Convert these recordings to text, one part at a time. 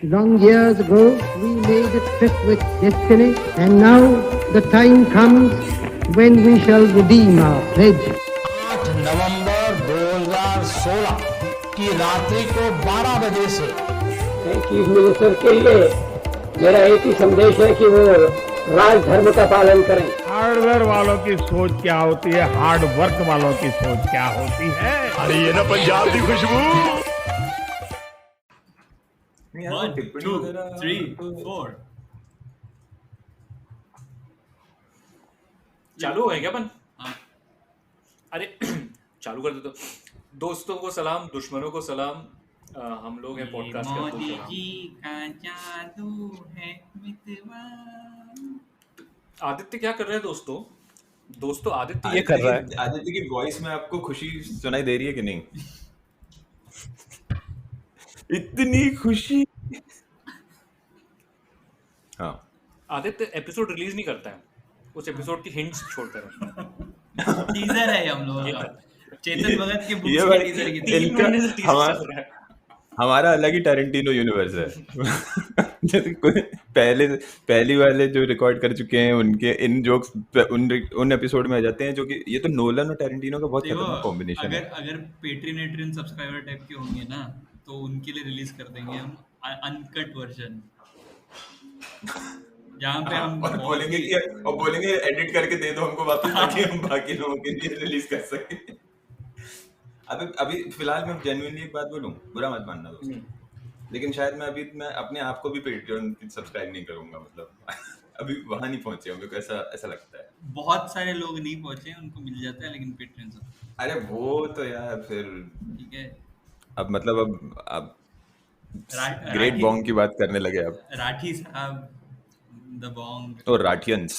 Long years ago, we made a trip with destiny, and now the time comes when we shall redeem our pledge. 8 नवंबर 2016 की रात्रि को 12 बजे से chief minister के लिए मेरा एक ही संदेश है कि वो राजधर्म का पालन करें। हार्डवेयर वालों की सोच क्या होती है, हार्ड वर्क वालों की सोच क्या होती है। अरे ये ना पंजाब की खुशबू। 1, 2, 3, 4 चालू हो गए क्या अपन? हाँ। अरे चालू कर दे तो। दोस्तों को सलाम, दुश्मनों को सलाम। हम लोग हैं पॉडकास्ट का मोदी जी का जादू है मितवा। आदित्य क्या कर रहे हैं दोस्तों आदित्य ये कर रहा है। आदित्य की वॉइस में आपको खुशी सुनाई दे रही है कि नहीं? इतनी खुशी। हाँ, आदित्य एपिसोड रिलीज नहीं करता है, उस एपिसोड की हिंट्स छोड़कर। टीजर है हम लोगों का, चेतन भगत के बुक ये के भाई टीजर की इनका हमारा अलग ही टैरेंटिनो यूनिवर्स है। जैसे पहली वाले जो रिकॉर्ड कर चुके हैं उनके इन जोक्स उन एपिसोड में आ जाते हैं, जो कि ये तो नोलन और टैरेंटिनो का बहुत खतरनाक कॉम्बिनेशन है। अगर पेट्रियन सब्सक्राइबर टाइप के होंगे ना तो उनके लिए रिलीज कर देंगे हम अनकट वर्जन, जहाँ पे हम और बोलेंगे एडिट करके दे दो हमको वापस, ताकि हम बाकी लोगों के लिए रिलीज कर सकें। अभी फिलहाल मैं जेन्युइनली एक बात बोलूं, बुरा मत मानना दोस्तों, लेकिन शायद मैं अपने आप को भी पेट्रियन सब्सक्राइब नहीं करूंगा। मतलब अभी वहां नहीं पहुंचे हूं, मेरे को ऐसा लगता है। बहुत सारे लोग नहीं पहुंचे, उनको मिल जाता है, लेकिन पेट्रियन सब। अरे वो तो यार फिर ठीक है। अब मतलब अब ग्रेट बॉन्ग की बात करने लगे अब। राठी साहब, द बॉन्ग और राठियंस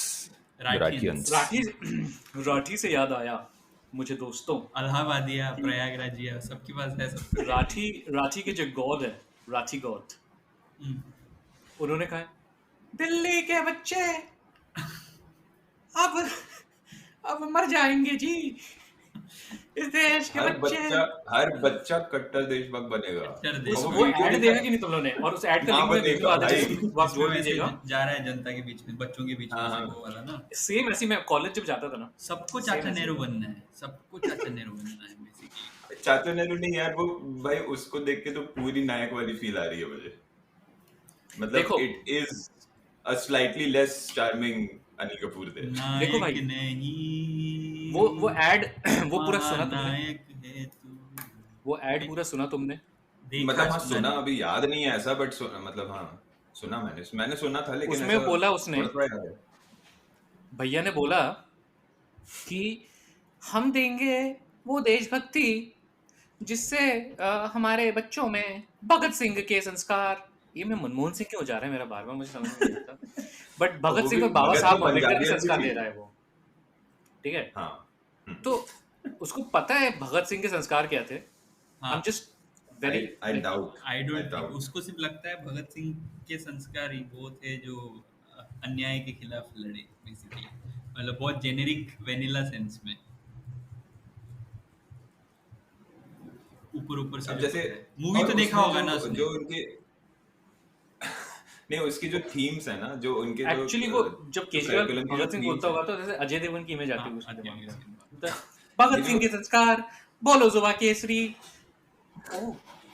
राठी से याद आया मुझे दोस्तों, इलाहाबादिया, प्रयागराजिया, सबके पास है सब। राठी के जो गॉड है, राठी गॉड, उन्होंने कहा दिल्ली के बच्चे अब मर जाएंगे जी, इस देश के हर बच्चा कट्टर देशभक्त बनेगा। वो ऐड देखा कि नहीं तुम लोगों ने? और उस ऐड का लिंक मैं वीडियो आते हैं, वो आप जोड़ दीजिएगा। जा रहा है जनता के बीच में, बच्चों के बीच में, वो वाला ना। सेम ऐसी मैं कॉलेज जब जाता था ना, सबको चाचा नेहरू बनना है, सबको चाचा नेहरू बनना है बेसिकली। चाचा नेहरू नहीं यार, वो भाई उसको देख के तो पूरी नायक वाली फील आ रही है मुझे। मतलब it is a slightly less charming Anil Kapoor थे। देखो भाई, नहीं वो ऐड वो पूरा सुना तुमने? वो ऐड पूरा सुना तुमने? मतलब हाँ सुना, अभी याद नहीं है ऐसा, बट मतलब हाँ सुना, मैंने सुना था, लेकिन उसमें बोला उसने, भैया ने बोला कि हम देंगे वो देशभक्ति जिससे हमारे बच्चों में भगत सिंह के संस्कार। ये मैं मनमोहन सिंह क्यों जा रहा है मेरा बार बार, मुझे समझ नहीं आता। बट भगत सिंह और बाबा साहब अम्बेडकर के संस्कार दे रहा है वो, ठीक है? हाँ। तो उसको पता है भगत सिंह के संस्कार क्या थे? I'm just very I doubt. उसको सिर्फ लगता है भगत सिंह के संस्कार ही वो थे जो अन्याय के खिलाफ लड़े बेसिकली, मतलब बहुत जेनेरिक वेनिला सेंस में, ऊपर से। जैसे मूवी तो देखा होगा ना उसने, जो उनके नहीं उसकी जो थीम्स है ना, जो उनके एक्चुअली वो जब केजरीवाल भगत सिंह बोलता होगा तो जैसे अजय देवगन की इमेज आती है उसके दिमाग में, भगत सिंह के संस्कार, बोलो जुबा केसरी।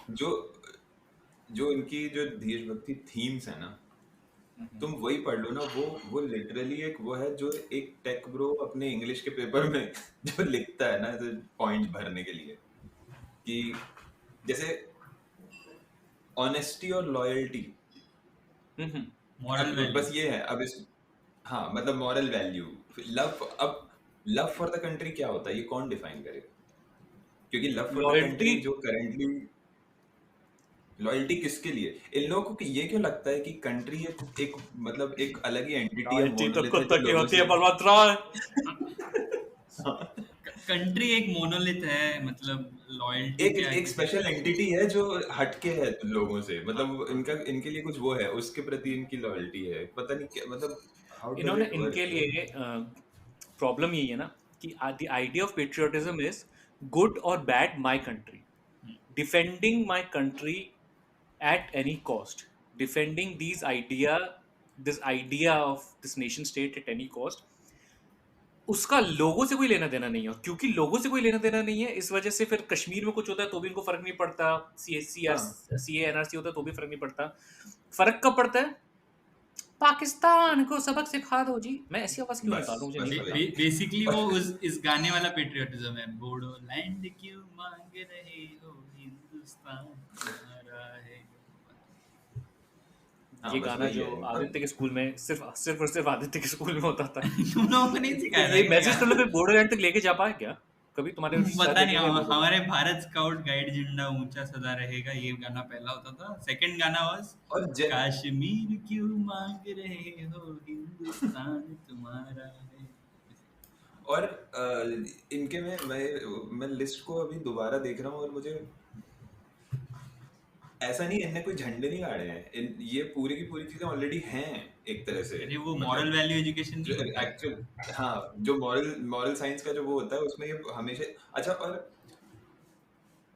जो इनकी जो देशभक्ति थीम्स है ना, तुम वही पढ़ लो ना, वो लिटरली एक वो है जो एक टेक ब्रो अपने इंग्लिश के पेपर में जो लिखता है ना, तो पॉइंट भरने के लिए, कि जैसे ऑनेस्टी और लॉयल्टी, मॉरल बस ये है। अब इस हाँ मतलब मॉरल वैल्यू, लव। अब लव फॉर द कंट्री क्या होता है, ये कौन डिफाइन करेगा? क्योंकि लव फॉर द कंट्री जो करंटली, लॉयल्टी किसके लिए? इन लोगों को ये क्यों लगता है कि कंट्री एक मतलब एक अलग ही एंटिटी है, कंट्री एक मोनोलिथ है, मतलब लॉयल्टी एक स्पेशल एंटिटी है जो हटके है लोगों से, मतलब इनके लिए कुछ वो है, उसके प्रति इनकी लॉयल्टी है, पता नहीं क्या मतलब। इन्होंने इनके लिए प्रॉब्लम यही है ना कि the idea of patriotism is good और bad my country, defending my country at any cost. Defending this idea of this nation state at any cost, उसका लोगों से कोई लेना देना नहीं है। और क्योंकि लोगों से कोई लेना देना नहीं है, इस वजह से फिर कश्मीर में कुछ होता है तो भी इनको फर्क नहीं पड़ता, सीए एनआरसी होता है तो भी फर्क नहीं पड़ता। फर्क कब पड़ता है? पाकिस्तान को सबक सिखा दो जी। मैं ऐसी आवाज क्यों बस, निकालूं, मुझे बस नहीं पता। वही। बेसिकली वो इस गाने वाला पेट्रियोटिज्म है, बोडो लैंड क्यों मांग रहे हो, हिंदुस्तान तुम्हारा है। हाँ, ये बस गाना वही जो है। आदित्य के स्कूल में सिर्फ और सिर्फ आदित्य के स्कूल में होता था। तुम लोगों को नहीं सिखाया था ये क्या? मैसेज तुम लोग बोडोलैंड तक लेके जा पाए क्या कभी? तुम्हारे पता नहीं, हमारे भारत स्काउट गाइड झंडा ऊंचा सदा रहेगा, ये गाना पहला होता था। सेकंड गाना वाज और कश्मीर क्यों मांग रहे हो, हिंदुस्तान तुम्हारा है। और इनके में मैं लिस्ट को अभी दोबारा देख रहा हूँ और मुझे ऐसा नहीं इनने कोई झंडे नहीं गाड़े हैं, ये पूरी की पूरी चीजें ऑलरेडी हैं एक तरह से। अरे वो मतलब मॉरल वैल्यू एजुकेशन जो एक्चुअल, हाँ, जो मॉरल साइंस का जो वो होता है उसमें ये हमेशा अच्छा। और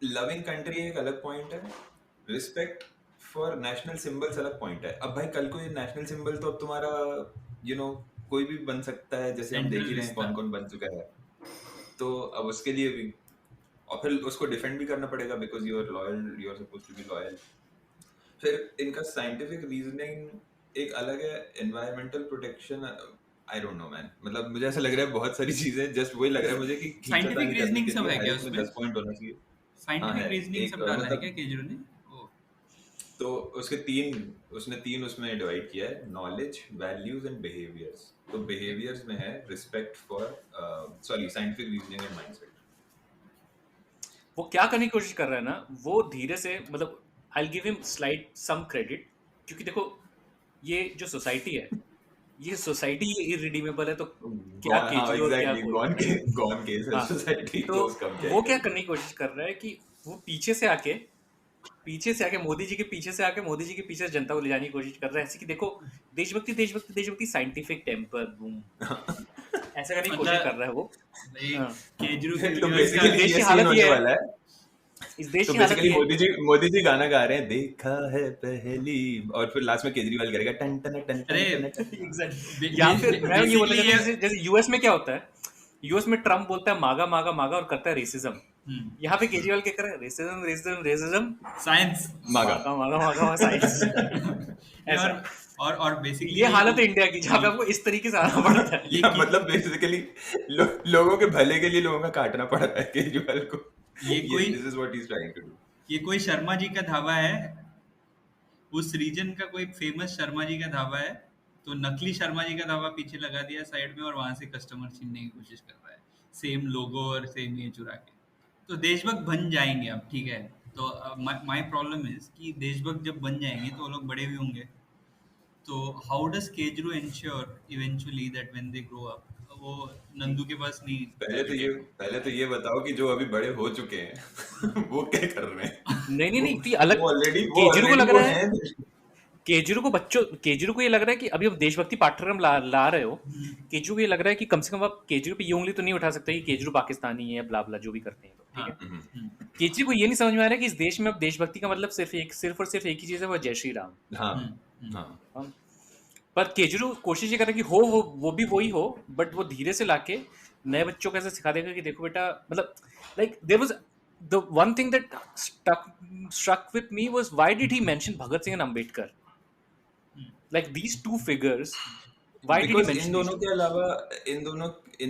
लविंग कंट्री एक अलग पॉइंट है, रिस्पेक्ट फॉर नेशनल सिंबल्स अलग पॉइंट है। अब भाई कल को ये नेशनल सिंबल तो अब तुम्हारा कोई भी बन सकता है, जैसे हम देख ही रहे हैं कौन कौन बन चुका है। तो अब उसके लिए भी, और फिर उसको डिफेंड भी करना पड़ेगा because you are loyal, you are supposed to be loyal. फिर इनका साइंटिफिक रीजनिंग एक अलग है, environmental protection, I don't know man. मतलब मुझे ऐसा लग रहा है बहुत सारी चीजें, जस्ट वही लग रहा है मुझे कि Scientific reasoning सब है क्या उसमें? 10 पॉइंट होना चाहिए। साइंटिफिक है, रीजनिंग एक सब डाला है मतलब- क्या केजरीवाल ने? ओ, तो उसने तीन उसमें डिवाइड किया है, नॉलेज, वैल्यूज एंड बिहेवियर्स। तो बिहेवियर्स में है respect for scientific reasoning and mindset. वो क्या करने की कोशिश कर रहा है ना, वो धीरे से, मतलब I will give him slight some credit, क्योंकि देखो ये जो सोसाइटी है, ये सोसाइटी इरिडीमेबल है, तो क्या केजरीवाल क्या कोई, गॉन केस है हाँ, सोसाइटी, तो तो उसका क्या वो है? क्या करने की कोशिश कर रहा है कि वो पीछे से आके मोदी जी के पीछे से आके मोदी जी के पीछे से जनता को ले जाने की कोशिश कर रहा है, ऐसे कि देखो देशभक्ति देशभक्ति देशभक्ति, साइंटिफिक टेम्पर, बूम, ऐसा करने की कोशिश कर रहा है वो। हाँ। केजरीवाल तो का बेसिकली देश की ये हालत सीन होने ये है, वाला है। इस देश तो की हालत बेसिकली ये है। मोदी जी गाना गा रहे हैं, देखा है पहली, और फिर लास्ट में केजरीवाल करेगा टन टन टन अरे, टन टन। या फिर मैं ये बोलना Basically चाहता हूँ, जैसे यूएस में क्या होता है, यूएस में ट्रम्प बोलता है मागा मागा मागा और करता है रेसिज्म। यहाँ पे केजरीवाल क्या कर रहा है, रेसिज्म रेसिज्म रेसिज्म, साइंस मागा। मागा मागा मागा साइंस। ऐसा और बेसिकली ये हालत है इंडिया की, जहाँ पे आपको इस तरीके से आना पड़ता है। या मतलब बेसिकली लोगों के भले के लिए लोगों का काटना पड़ रहा है केजरीवाल को। This is what he is trying to do. ये कोई शर्मा जी का ढाबा है, उस रीजन का कोई फेमस शर्मा जी का ढाबा है, तो नकली शर्मा जी का ढाबा पीछे लगा दिया साइड में, और वहां से कस्टमर छीनने की कोशिश कर रहा है, सेम लोगो और सेम ये चुरा के। तो देशभक्त बन जाएंगे अब, ठीक है। तो माय प्रॉब्लम इज कि देशभक्त जब बन जाएंगे तो वो लोग बड़े भी होंगे, तो how does Kejriwal ensure eventually that when they grow up वो नंदू के पास नहीं। पहले तो ये बताओ कि जो अभी बड़े हो चुके हैं वो क्या कर रहे हैं? नहीं, तो ये अलग, ऑलरेडी केजरीवाल को लग रहा है, केजरीवाल को ये लग रहा है कि अभी आप देशभक्ति पाठ्यक्रम ला रहे हो, केजरीवाल को ये लग रहा है कि कम से कम आप केजरीवाल पे ये उंगली तो नहीं उठा सकते कि केजरीवाल पाकिस्तानी है, ब्ला ब्ला जो भी करते हैं, तो ठीक है। केजरीवाल को ये नहीं समझ में आ रहा है कि इस देश में अब देशभक्ति का मतलब सिर्फ और सिर्फ एक ही चीज है, वो जय श्री राम। हाँ। पर केजरीवाल कोशिश ये कर रहा है कि वो भी वही हो, बट वो धीरे से लाके नए बच्चों को ऐसे सिखा देगा कि देखो बेटा, मतलब like there was the one thing that struck with me was, why did he mention Bhagat Singh and Ambedkar, like these two figures, why did he Because mention इन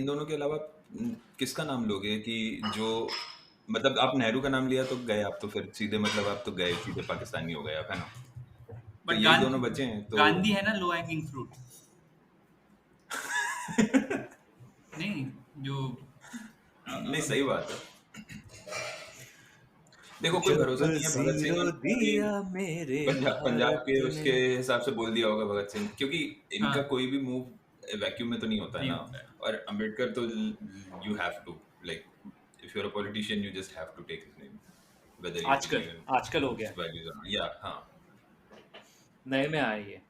दोनों के अलावा किसका नाम लोगे कि जो, मतलब आप नेहरू का नाम लिया तो गए आप, तो फिर सीधे मतलब आप तो गए सीधे पाकिस्तानी हो गए आप, है ना? बट ये दोनों बचे हैं तो गांधी है ना लो हैंगिंग फ्रूट। नहीं जो नहीं, सही बात है। देखो कोई भरोसा नहीं है भगत सिंह, पंजाब के उसके हिसाब से बोल दिया होगा भगत सिंह, क्योंकि इनका कोई भी मूव वैक्यूम में तो नहीं होता है ना। और अंबेडकर तो you have to, like if you are a politician you just have to take his name, whether आजकल हो गया, या हाँ नए में आए ये।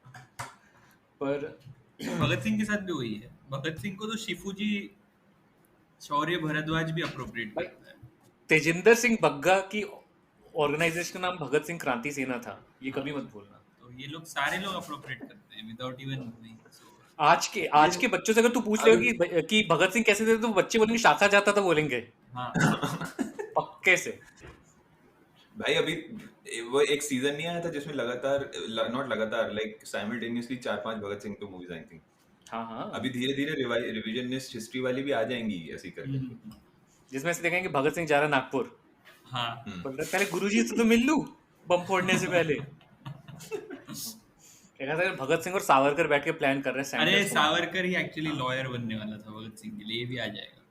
पर भगत सिंह के साथ भी वही है, भगत सिंह को तो शिफू जी शौर्य भारद्वाज भी अप्रोप्रिएट करता है। तेजिंदर सिंह बग्गा की ऑर्गेनाइजेशन का नाम भगत सिंह क्रांति सेना था, ये कभी मत भूलना। तो तो ये लोग सारे लोग अप्रोप्रिएट करते हैं विदाउट इवन नोइंग। सो आज के बच्चों से अगर तू पूछ ले कि भगत सिंह कैसे थे, तो बच्चे बोलेंगे शाखा जाता था, बोलेंगे हाँ पक्के से। भाई अभी वो एक सीजन नहीं आया था जिसमें लगातार, नॉट लगातार, लाइक साइमल्टेनियसली 4-5 भगत सिंह की मूवीज आई थी। हाँ हाँ, अभी धीरे धीरे रिविजनिस्ट हिस्ट्री वाली भी आ जाएंगी ऐसी करके। जिसमें से देखेंगे भगत सिंह जा रहा नागपुर, हाँ बोल रहा पहले गुरुजी से तो मिल लूं बम फोड़ने से पहले। कहता था भगत सिंह और सावरकर बैठ के प्लान कर रहे हैं अरे सैंडर्स को। सावरकर ही एक्चुअली लॉयर बनने वाला था भगत सिंह के लिए, ये भी आ जाएगा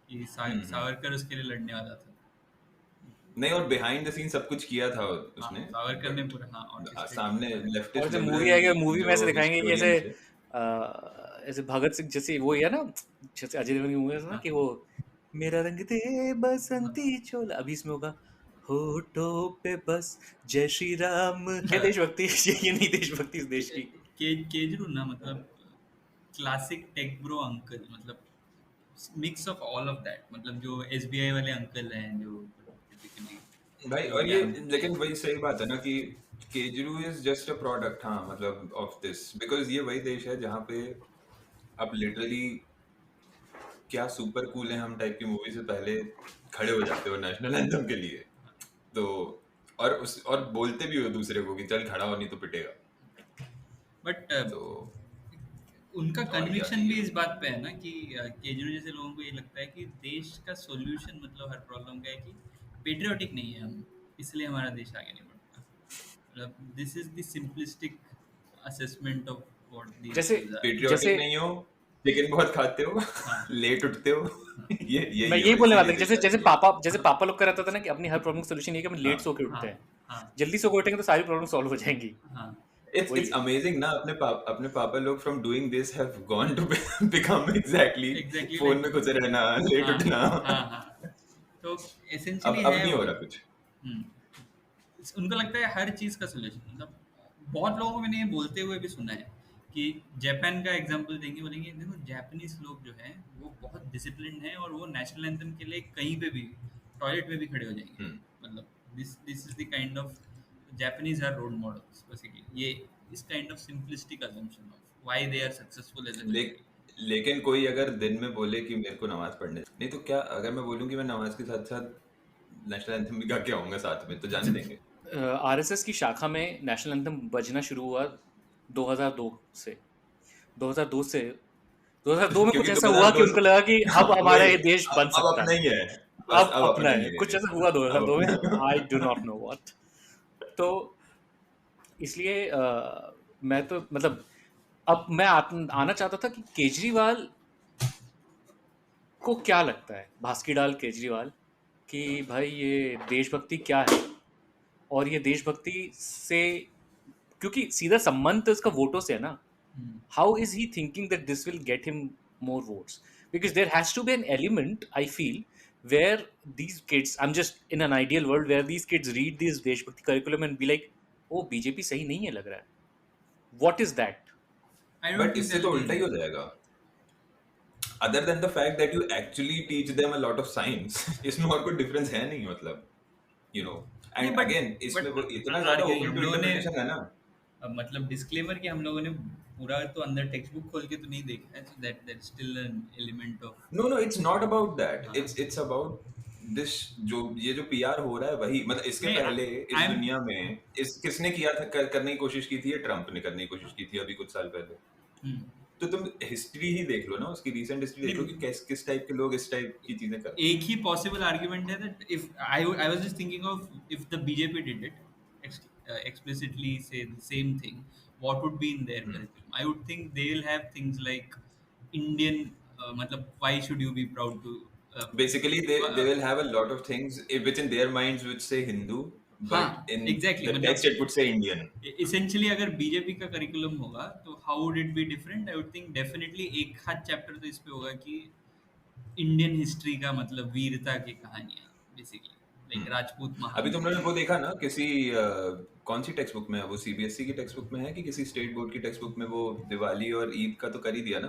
कि सावरकर उसके लिए लड़ने वाला था। नहीं, और बिहाइंड द सीन सब कुछ किया था हाँ, उसने, सावरकर ने पूरा हाँ orchestrate सामने और लेफ्टिस्ट जब मूवी आएगी, मूवी में ऐसे दिखाएंगे कि ऐसे ऐसे भगत सिंह जैसे वो है ना, जैसे अजय देवगन की मूवी है ना कि वो मेरा रंग दे बसंती चोला, अभी इसमें होगा होठों पे बस जय श्री राम। ये देशभक्ति, ये नहीं देशभक्ति इस देश की। केजरू ना मतलब क्लासिक टेक ब्रो अंकल, मतलब mix of all of that, मतलब जो एसबीआई वाले अंकल हैं जो typically भाई। और ये लेकिन वही सही बात है ना कि केजरू इज जस्ट अ प्रोडक्ट, हाँ मतलब ऑफ दिस, बिकॉज ये वही देश है जहाँ पे आप लिटरली क्या सुपर कूल है हम टाइप की मूवी से पहले खड़े हो जाते हो नेशनल एंथम के लिए, तो और बोलते भी हो दूसरे को कि चल खड़ा हो नहीं तो पिटेगा। बट तो उनका और कन्विक्शन क्या भी इस बात पे है ना कि केजरी जैसे लोगों को ये लगता है कि देश का सॉल्यूशन मतलब हर प्रॉब्लम का है कि पेट्रियोटिक नहीं है हम, इसलिए हमारा देश आगे नहीं बढ़ता। मतलब this is the simplistic assessment of what जैसे पेट्रियोटिक नहीं हो, चिकन बहुत खाते हो, लेट उठते हो। ये मैं यही बोलने वाला था, जैसे पापा लोग का रहता था ना कि अपनी हर प्रॉब्लम का सोल्यूशन ये कि हम लेट सो के उठते हैं, जल्दी सो के उठेंगे तो सारी प्रॉब्लम सॉल्व हो जाएंगी। It's amazing ना, अपने पापा लोग from doing this have gone to become exactly phone में कुछ रहना, लेट उठना। तो essentially अब है नहीं हो वो। रहा कुछ। उनको लगता है हर चीज का सोल्यूशन, मतलब बहुत लोगों को मैंने ये बोलते हुए भी सुना है कि जापान का एग्जांपल देंगे, बोलेंगे देखो जापानीज लोग जो हैं वो बहुत डिसिप्लिन है और वो नेशनल एंथम के लिए कहीं पे भी टॉयलेट में भी खड़े हो जाएंगे। मतलब this is the kind of Japanese are role models basically, ये इस kind of simplistic assumption of why they are successful as a country। लेकिन कोई अगर दिन में बोले कि मेरे को नमाज पढ़ने, नहीं तो क्या, अगर मैं बोलूं कि मैं नमाज के साथ साथ नेशनल एंथम भी गा के आऊंगा साथ में, तो जाने देंगे? आरएसएस की शाखा में नेशनल एंथम बजना शुरू हुआ 2002 से। 2002 में कुछ ऐसा हुआ कि उनको लगा कि अब हमारा ये देश बन सकता है, नहीं है, अब अपना है, कुछ ऐसा हुआ 2002 में, I do not know what. तो इसलिए मैं तो मतलब अब मैं आना चाहता था कि केजरीवाल को क्या लगता है, भास्कीलाल केजरीवाल, कि भाई ये देशभक्ति क्या है, और ये देशभक्ति से क्योंकि सीधा संबंध तो इसका वोटों से है ना, how is he thinking that this will get him more votes? Because there has to be an element, I feel, where these kids, I'm just in an ideal world where these kids read this देशभक्ति curriculum and be like, oh BJP सही नहीं है लग रहा है, what is that? But इससे तो उल्टा ही हो जाएगा। other than the fact that you actually teach them a lot of science, इसमें और कोई डिफरेंस है नहीं, मतलब you know, and again इसमें वो इतना ज्यादा open to interpretation है ना। मतलब डिस्क्लेमर कि हम लोगों ने पूरा तो अंदर टेक्स्ट बुक खोल के तो नहीं देखा है, so that still an element of No, it's not about that. It's about this, ये जो PR हो रहा है वही, मतलब इसके पहले इस दुनिया में किसने किया था, करने की कोशिश की थी, ये ट्रम्प ने करने की कोशिश की थी अभी कुछ साल पहले। तो तुम हिस्ट्री ही देख लो ना, उसकी रीसेंट हिस्ट्री देख लो कि किस टाइप के लोग इस टाइप की चीजें कर। एक ही पॉसिबल आर्गुमेंट है that if I was just thinking of if the BJP did it explicitly say the same thing, what would be in their curriculum? I would think they'll have things like Indian matlab why should you be proud to basically they will have a lot of things which in their minds would say Hindu, but in exactly, the text it would say Indian. Essentially अगर BJP का curriculum होगा तो how would it be different? I would think definitely एक हाथ chapter तो इस पे होगा कि इंडियन हिस्ट्री का मतलब वीरता की कहानियां, बेसिकली लाइक राजपूत महाराज। अभी तुमने वो देखा ना किसी कौन सी टेक्स्ट बुक में है वो, सीबीएसई की टेक्स्ट बुक में है कि किसी स्टेट बोर्ड की टेक्स्ट बुक में, वो दिवाली और ईद का तो कर ही दिया ना।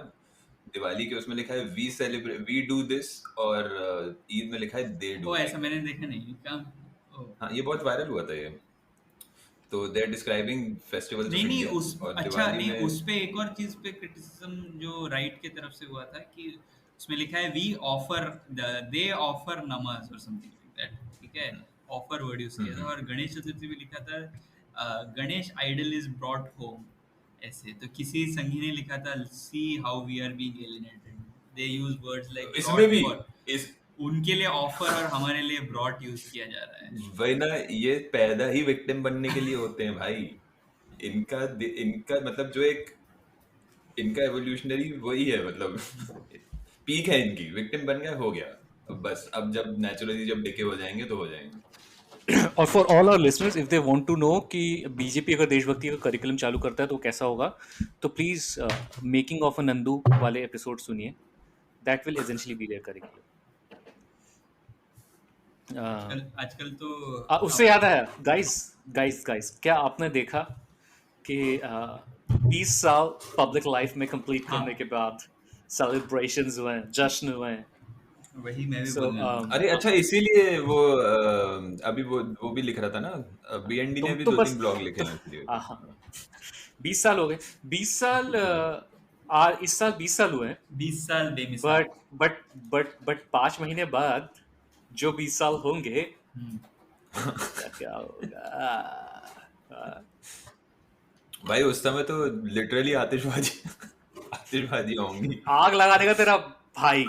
दिवाली के उसमें लिखा है we celebrate, we do this, और ईद में लिखा है दे डू। ऐसा मैंने देखा नहीं, काम हाँ ये बहुत वायरल हुआ था ये। तो they are describing festivals of नहीं नहीं इंडिया उस और अच्छा दिवाली नहीं, में उस पे एक और चीज पे क्रिटिसिज्म जो राइट की तरफ से हुआ था कि उसमें लिखा है वी ऑफर दे ऑफर नमाज और समथिंग लाइक दैट, ठीक है, ऑफर वर्ड यूज किया था। और गणेश चतुर्थी भी लिखा था Ganesh idol is brought home, ऐसे। तो किसी संघी ने लिखा था see how we are being alienated, they use words like इसमें ब्रॉट भी फॉर, इस उनके लिए ऑफर और हमारे लिए ब्रॉट यूज किया जा रहा है। वही ना, ये पैदा ही विक्टिम बनने के लिए होते हैं भाई। इनका इनका मतलब जो एक इनका एवोल्यूशनरी वही है, मतलब पीक है इनकी, विक्टिम बन गया हो गया। अब बस अब जब नेचुरली जब डिके हो जाएंगे तो हो जाएंगे। और for all our listeners, if they want to know कि बीजेपी अगर देशभक्ति का करिकुलम चालू करता है तो कैसा होगा, तो please making of a Nandu वाले एपिसोड सुनिए, that will essentially be their curriculum. आजकल तो उससे याद आया, गाइस क्या आपने देखा कि 20 साल पब्लिक लाइफ में कंप्लीट करने के बाद सेलिब्रेशंस हुए, जश्न हुए। वही मैं भी So, बोलने वाला था। अरे अच्छा, इसीलिए वो अभी वो भी लिख रहा था ना, बीएनडी ने तुम भी तो 2-3 बस ब्लॉग लिखे हैं इसलिए। 20 साल हो गए, 20 साल इस साल 20 साल हुए हैं, 20 साल बेमिसाल। बट 5 महीने बाद जो 20 साल होंगे हम्म। क्या होगा। भाई उस समय तो लिटरली आतिशबाजी होंगी। आग लगाने का तेरा भाई,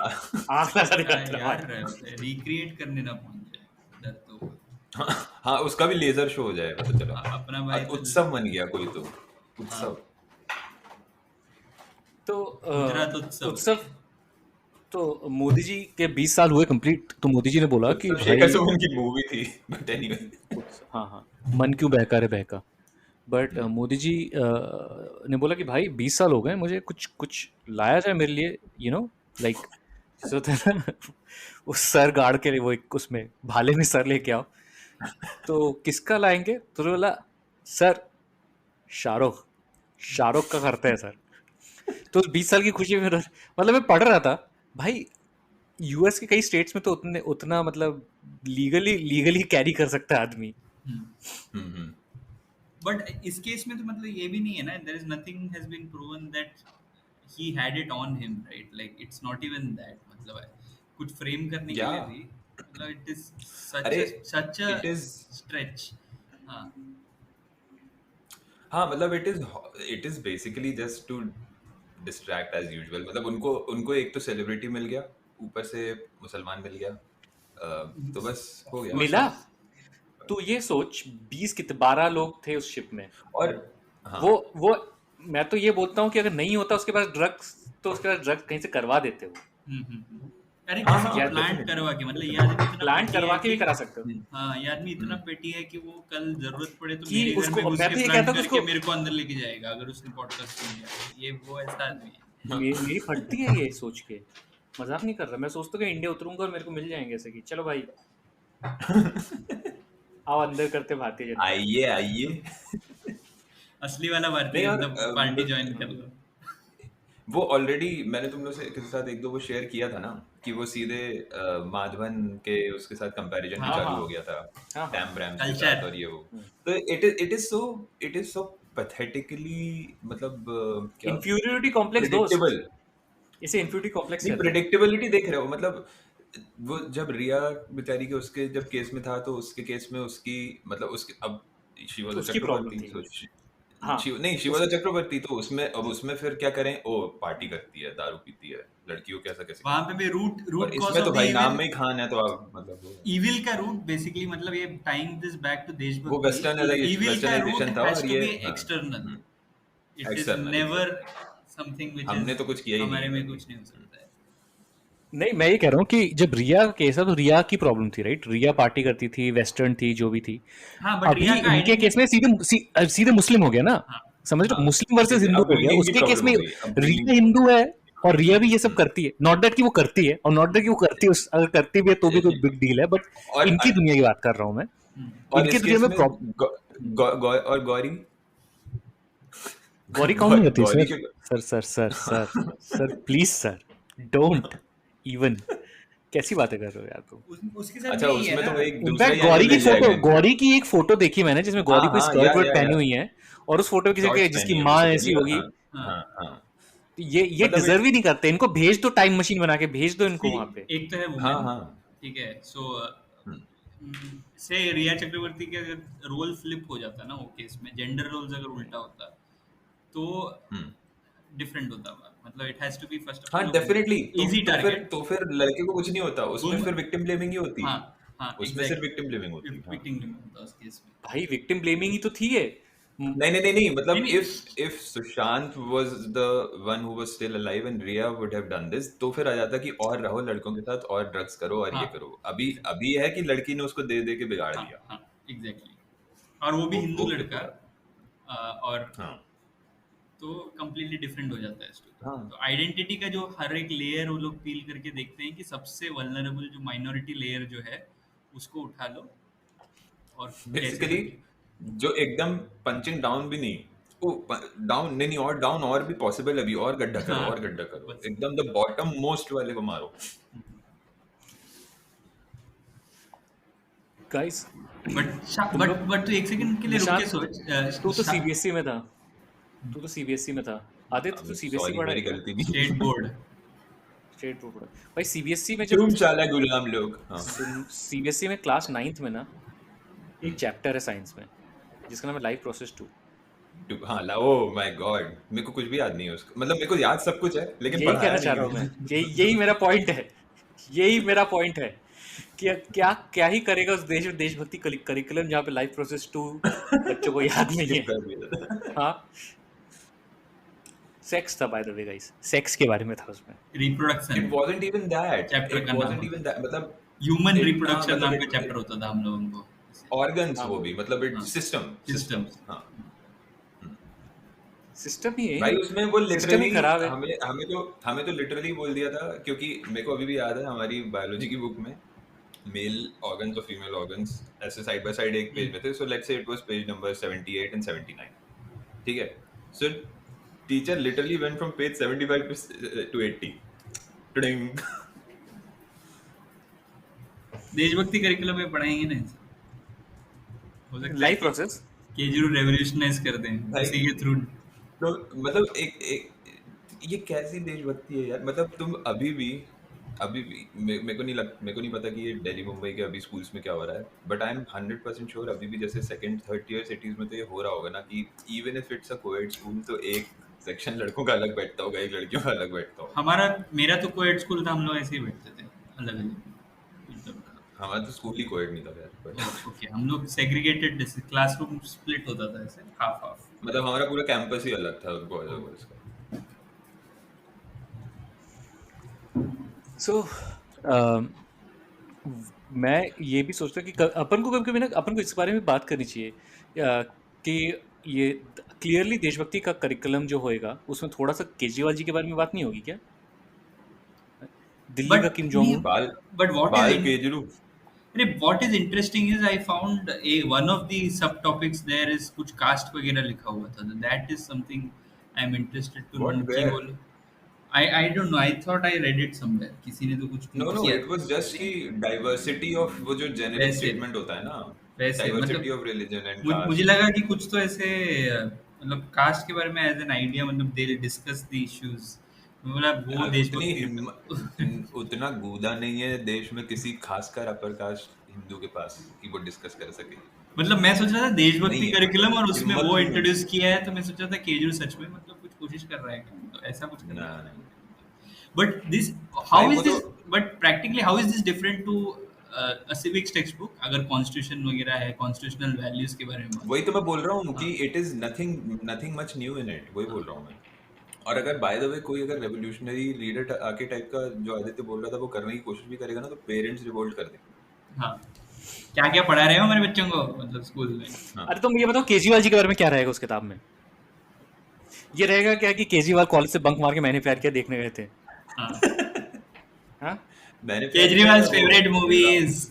आग लगाने का तेरा यार भाई। रिक्रिएट करने ना पहुंच जाए डर तो। हाँ, उसका भी लेजर शो हो जाएगा तो चलो। अपना भाई तो उत्सव बन गया कोई तो, उत्सव। तो गुजरात उत्सव। उत्सव तो मोदी जी के 20 साल हुए कंप्लीट, तो मोदी जी ने बोला कि उत्सव भाई शेखर सुमन की मूवी थी, बट एनीवे। हाँ मन क्यों बहका रे बहका। बट मोदी जी ने बोला कि भाई 20 साल हो गए, मुझे कुछ लाया जाए मेरे लिए, यू नो लाइक सो वो सर गाड़ के लिए, वो एक उसमें भाले में सर लेके आओ, तो किसका लाएंगे, तो बोला सर शाहरुख का करते हैं सर। तो 20 साल की खुशी में मतलब मैं पढ़ रहा था भाई, यूएस के कई स्टेट्स में तो उतना मतलब लीगली कैरी कर सकता है आदमी। बट इस केस में तो मतलब ये भी नहीं है ना, there is nothing has been proven that he had it on him, right? Like it's not even that, मतलब कुछ फ्रेम करने के लिए भी मतलब it is such a stretch. हाँ मतलब it is basically just to distract as usual. मतलब उनको एक तो सेलिब्रिटी मिल गया, ऊपर से मुसलमान मिल गया, तो बस हो गया। मिला तो ये सोच 12 लोग थे उस शिप में, और हाँ। वो मैं तो ये बोलता हूँ कि अगर नहीं होता उसके पास ड्रग्स, तो उसके पास ड्रग्स कहीं से करवा देते हो। अरे प्लांट करवा के, मतलब ये आदमी इतना प्लांट करवा के भी करा सकते हो। हाँ, ये आदमी इतना पेटी है कि वो कल जरूरत पड़े तो कि मेरे घर उसको- में घुस मैं के तो ये प्लांट कहता हूँ करके उसको- मेरे को अंदर लेके जाएगा अगर उसने पॉडकास्ट सुन लिया। ये वो ऐसा आदमी है। मेरी फटती है ये सोच के, मजाक नहीं कर रहा। मैं सोचता हूँ कि इंडिया उतरूंगा और मेरे को मिल जाएंगे ऐसे कि चलो भाई आओ अंदर करते भारतीय जनता। आइए असली वाला भारतीय नहीं, जनता पार्टी ज्वाइन कर लो। वो ऑलरेडी मैंने तुम लोग से के साथ एक दो वो शेयर किया था ना, कि वो सीधे माधवन के उसके साथ कंपैरिजन हाँ, चालू हाँ। हो गया था, हाँ, टैम ब्रैम के Culture। साथ, और ये वो तो इट इज सो पैथेटिकली, मतलब क्या इन्फ्यूरिटी कॉम्प्लेक्स प्रेडिक्टेबल। इसे इन्फ्यूरिटी कॉम्प्लेक्स नहीं, कहते हैं। प्रेडिक्टेबिलिटी देख रहे हो, मतलब वो जब रिया बेचारी के उसके जब केस में था, तो उसके केस में उसकी मतलब उसके अब शी वाज अ उसकी problem चक्रवर्ती, थी। हाँ, शी वाज अ चक्रवर्ती, तो उसमें अब उसमें फिर क्या करें, ओ पार्टी करती है, दारू पीती है, लड़कियों के ऐसा कैसे। वहां पे भी रूट और कॉज इसमें तो ऑफ भाई नाम द में ही खान है, तो आप मतलब इविल का रूट बेसिकली, मतलब ये टाइम दिस बैक टू देशभक्ति, वो westernization था, और ये external, it is External, never something which हमने तो कुछ किया ही नहीं हमारे है। में कुछ नहीं हो सकता है। नहीं मैं ये कह रहा हूँ कि जब रिया का केस था तो रिया की प्रॉब्लम थी, राइट? रिया पार्टी करती थी, वेस्टर्न थी, जो भी थी। हाँ, बट अभी रिया का इनके केस में सीधे मुस्लिम हो गया ना, समझ रहे हो? मुस्लिम वर्सेस हिंदू हो गया। उसके केस में रिया हिंदू है और रिया भी ये सब करती है। नॉट दैट कि वो करती है, और नॉट दैट कि वो करती है, अगर करती भी है तो भी कोई बिग डील है, बट और- इनकी दुनिया की बात कर रहा हूँ मैं। और इनकी इस दुनिया केस में और गौरी कौन नहीं होती Gauri sir? Sir please sir, don't even. कैसी बातें कर रहे हो यार तुम? उसके साथ अच्छा, भी यही है उसमें ना। तो एक दूसरा इनफैक्ट ही गौरी एंगल की मिल फोटो, जाएगा इनको। गौरी की एक फोटो देखी मैंने जिसमें गौरी हाँ कोई हाँ, स्कर्ट वर्ट पहनी या हुई है, और उस फोटो में किसी शॉर्ट्स जिसकी पहनी है माँ ऐसी बेसिकली। होगी। हाँ हाँ हाँ, तो ये मतलब डिजर्व ही नहीं करते, इनको भेज दो, टाइम मशीन बना के भेज दो इनको See, वहां पे। एक तो है हाँ वुमेन, हाँ। ठीक है, सो हम्म, से रिया चक्रवर्ती के अगर रोल फ्लिप हो जाता ना वो केस में, जेंडर रोल्स अगर उल्टा होता तो हम्म। डिफरेंट होता। मतलब it has to be first of हाँ ऑल डेफिनेटली, इजी टारगेट। तो फिर लड़के को कुछ नहीं होता उसमें, वुम फिर विक्टिम ब्लेमिंग ही होती। हाँ हाँ उसमें सिर्फ एग्जैक्टली, विक्टिम ब्लेमिंग होती। हाँ, विक्टिम ब्लेमिंग होता उस केस में। भाई विक्टिम ब्लेमिंग ही तो थी है। नहीं नहीं नहीं नहीं, नहीं मतलब नहीं, if Sushant was the one who was still alive and Rhea would have done this, तो फिर आ जाता कि और रहो लड़कों के साथ और ड्रग्स करो और हाँ ये करो। अभी अभी है कि लड़की ने उसको दे दे के बिगाड़ हाँ दिया। हाँ एग्जैक्टली, और वो भी हिंदू वो फिर लड़का। पूरा। और हाँ तो कम्प्लीटली डिफरेंट हो जाता है स्टोरी। हाँ तो आइडेंटिटी का जो हर एक लेयर वो लोग फील करके देखते हैं कि सबसे वल्नरेबल जो माइनॉरिटी लेयर जो है उसको उठा लो और कैसे बेसिकली करके। जो एकदम पंचिंग डाउन भी नहीं, ओ डाउन नहीं नहीं, और डाउन और भी पॉसिबल है, अभी और गड्ढा करो हाँ और गड्ढा करो, बस। एकदम द बॉटम मोस्ट वाले को मारो। गाइस बट तुम बट लोग, बट तू एक सेकंड के लिए रुक के निशांत सोच। तू तो सीबीएसई में था, तू तो सीबीएसई में था। आदित्य तू सीबीएसई सॉरी पढ़ा है मेरी क्या? गलती नहीं। State board. स्टेट बोर्ड पढ़ा भाई। सीबीएसई में जब चूम चाला गुलाम लोग। हाँ सीबीएसई में क्लास 9th में ना एक चैप्टर है साइंस में जिसका नाम है लाइफ प्रोसेस 2। हाँ ला, ओ माय गॉड, मेरे को कुछ भी याद नहीं है उसका, मतलब मेरे को याद सब कुछ है लेकिन यही पढ़ाया कहना चाह नहीं रहा हूँ है। मैं, यही मेरा पॉइंट है, यही मेरा पॉइंट है कि क्या क्या ही करेगा उस देशभक्ति करिकुलम जहाँ पे लाइफ प्रोसेस 2 बच्चों को याद नहीं Skip है। कर दिया। हाँ, सेक्स था by the way guys, sex के बारे में था उसमें। It reproduction wasn't even that. Chapter It का नाम wasn't होता even है, that. मतलब ह्यूमन हाँ, रिप्रोडक्शन नाम मतलब का चैप्टर होता था हम लोगों को। ऑर्गन्स हाँ वो वो भी, मतलब इट हाँ सिस्टम सिस्टम्स। सिस्टम्स। हाँ सिस्टम ही भाई, है, उसमें वो सिस्टम ही लिटरली खराब है। हमें तो लिटरली बोल दिया था, क्योंकि मेरे को अभी भी याद है हमारी बायोलॉजी की बुक में मेल ऑर्गन्स और फीमेल ऑर्गन्स ऐसे साइड बाय साइड एक पेज में थे। So let's say it was page number 78 and 79, ठीक है। सो teacher literally went from page 75 to 80। Tiding. देशभक्ति करिकुलम में पढ़ाएंगे ना इसे। हो सकता है लाइफ कि प्रोसेस केजरीवाल रेवोल्यूशनाइज कर दें भाई उसी के थ्रू। तो मतलब एक ये कैसी देशभक्ति है यार, मतलब तुम अभी भी मेरे को नहीं पता कि ये दिल्ली मुंबई के अभी स्कूल्स में क्या हो रहा है, बट आई एम 100% श्योर अभी भी जैसे सेकंड थर्ड टियर सिटीज में तो ये हो रहा होगा ना कि even if it's a coed school तो एक सेक्शन लड़कों का अलग बैठता होगा, एक लड़कियों का अलग बैठता होगा। मेरा तो कोएड स्कूल था, हम लोग ऐसे ही बैठते थे अलग अलग। मतलब हमारा तो स्कूल ही कोएड नहीं था यार, but ओके, हम लोग सेग्रीगेटेड क्लासरूम स्प्लिट होता था ऐसे हाफ हाफ। मतलब हमारा पूरा कैंपस ही अलग था बॉयज और गर्ल्स का। सो मैं ये भी सोचता हूँ कि अपन को कभी कभी ना अपन को इस बारे में बात करनी चाहिए कि ये क्लियरली देशभक्ति का करिकुलम जो होएगा उसमें थोड़ा सा केजरीवाल जी के बारे में बात नहीं होगी क्या? दिल्ली का किम जोंग उन। बाल बट बाल केजरू। what is interesting is I found one of the subtopics there is कुछ कास्ट वगैरह लिखा हुआ था। That is something I'm interested to What, know कि where? वो I don't know, I thought I read it somewhere, किसी ने तो कुछ नो tweet नो, किया इट वाज जस्ट कि डाइवर्सिटी ऑफ वो जो जेनेरिक वैसे स्टेटमेंट होता है ना, वैसे डाइवर्सिटी मतलब ऑफ रिलीजन एंड मुझे कास्ट। लगा कि कुछ तो ऐसे मतलब कास्ट के बारे में एज एन आइडिया, मतलब दे डिस्कस द इश्यूज। बोला वो यार देशभक्ति उतना गूदा नहीं है देश में किसी खासकर अपर कास्ट हिंदू के पास कि वो डिस्कस कर सके। मतलब मैं सोच रहा था देशभक्ति नहीं है, करिकुलम और उसमें हिम्मत वो नहीं है। इंट्रोड्यूस किया है, तो मैं सोच रहा था केजरीवाल सच में मतलब कुछ कोशिश कर रहा है क्या? तो ऐसा कुछ कर ना रहा है। ना बट दिस हाउ भाई, इज वो दिस, तो but practically how is this different to a civics textbook? अगर कॉन्स्टिट्यूशन वगैरह है, कॉन्स्टिट्यूशनल वैल्यूज के बारे में बात वही तो मैं बोल रहा हूँ हाँ कि it is nothing much new in it, वही बोल रहा हूँ मैं। और अगर बाय द वे कोई अगर रेवोल्यूशनरी लीडर आके टाइप का जो आदित्य बोल रहा था वो करने की कोशिश भी करेगा ना, तो पेरेंट्स रिवोल्ट कर देंगे। हाँ, क्या क्या पढ़ा रहे हो हमारे बच्चों को मतलब स्कूल में? हाँ अरे तुम ये बताओ केजरीवाल जी के बारे में क्या रहेगा उस किताब में? ये रहेगा क्या कि केजरीवाल कॉलेज से बंक मार के मैंने प्यार किया देखने गए थे? हाँ, हाँ, मैंने प्यार किया केजरीवाल था वो फेवरेट मूवीज।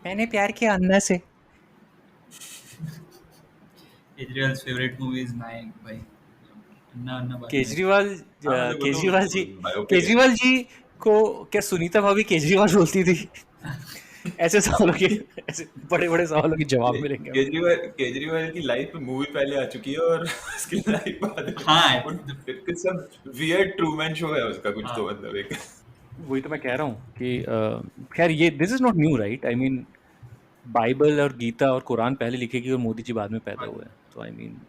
मैंने प्यार किया अन्ना से। केजरीवाल फेवरेट मूवीज नायक भाई। अन्ना अन्ना बाजू केजरीवाल हाँ मतलब वो केजरीवाल जी तो बायोपिक है। केजरीवाल जी को क्या सुनीता भाभी केजरीवाल बोलती थी? ऐसे सवालों के ऐसे बड़े बड़े सवालों के जवाब मिलेंगे हमें। केजरीवाल की लाइफ मूवी पहले आ चुकी है और उसकी लाइफ बाद में। हाँ फिर कुछ सब वियर्ड ट्रूमैन शो है उसका कुछ हाँ। तो मतलब एक वही तो मैं कह रहा हूँ कि खैर ये this is not new right. I mean Bible और गीता और कुरान पहले लिखेगी और मोदी जी बाद में पैदा हुए हैं, तो I mean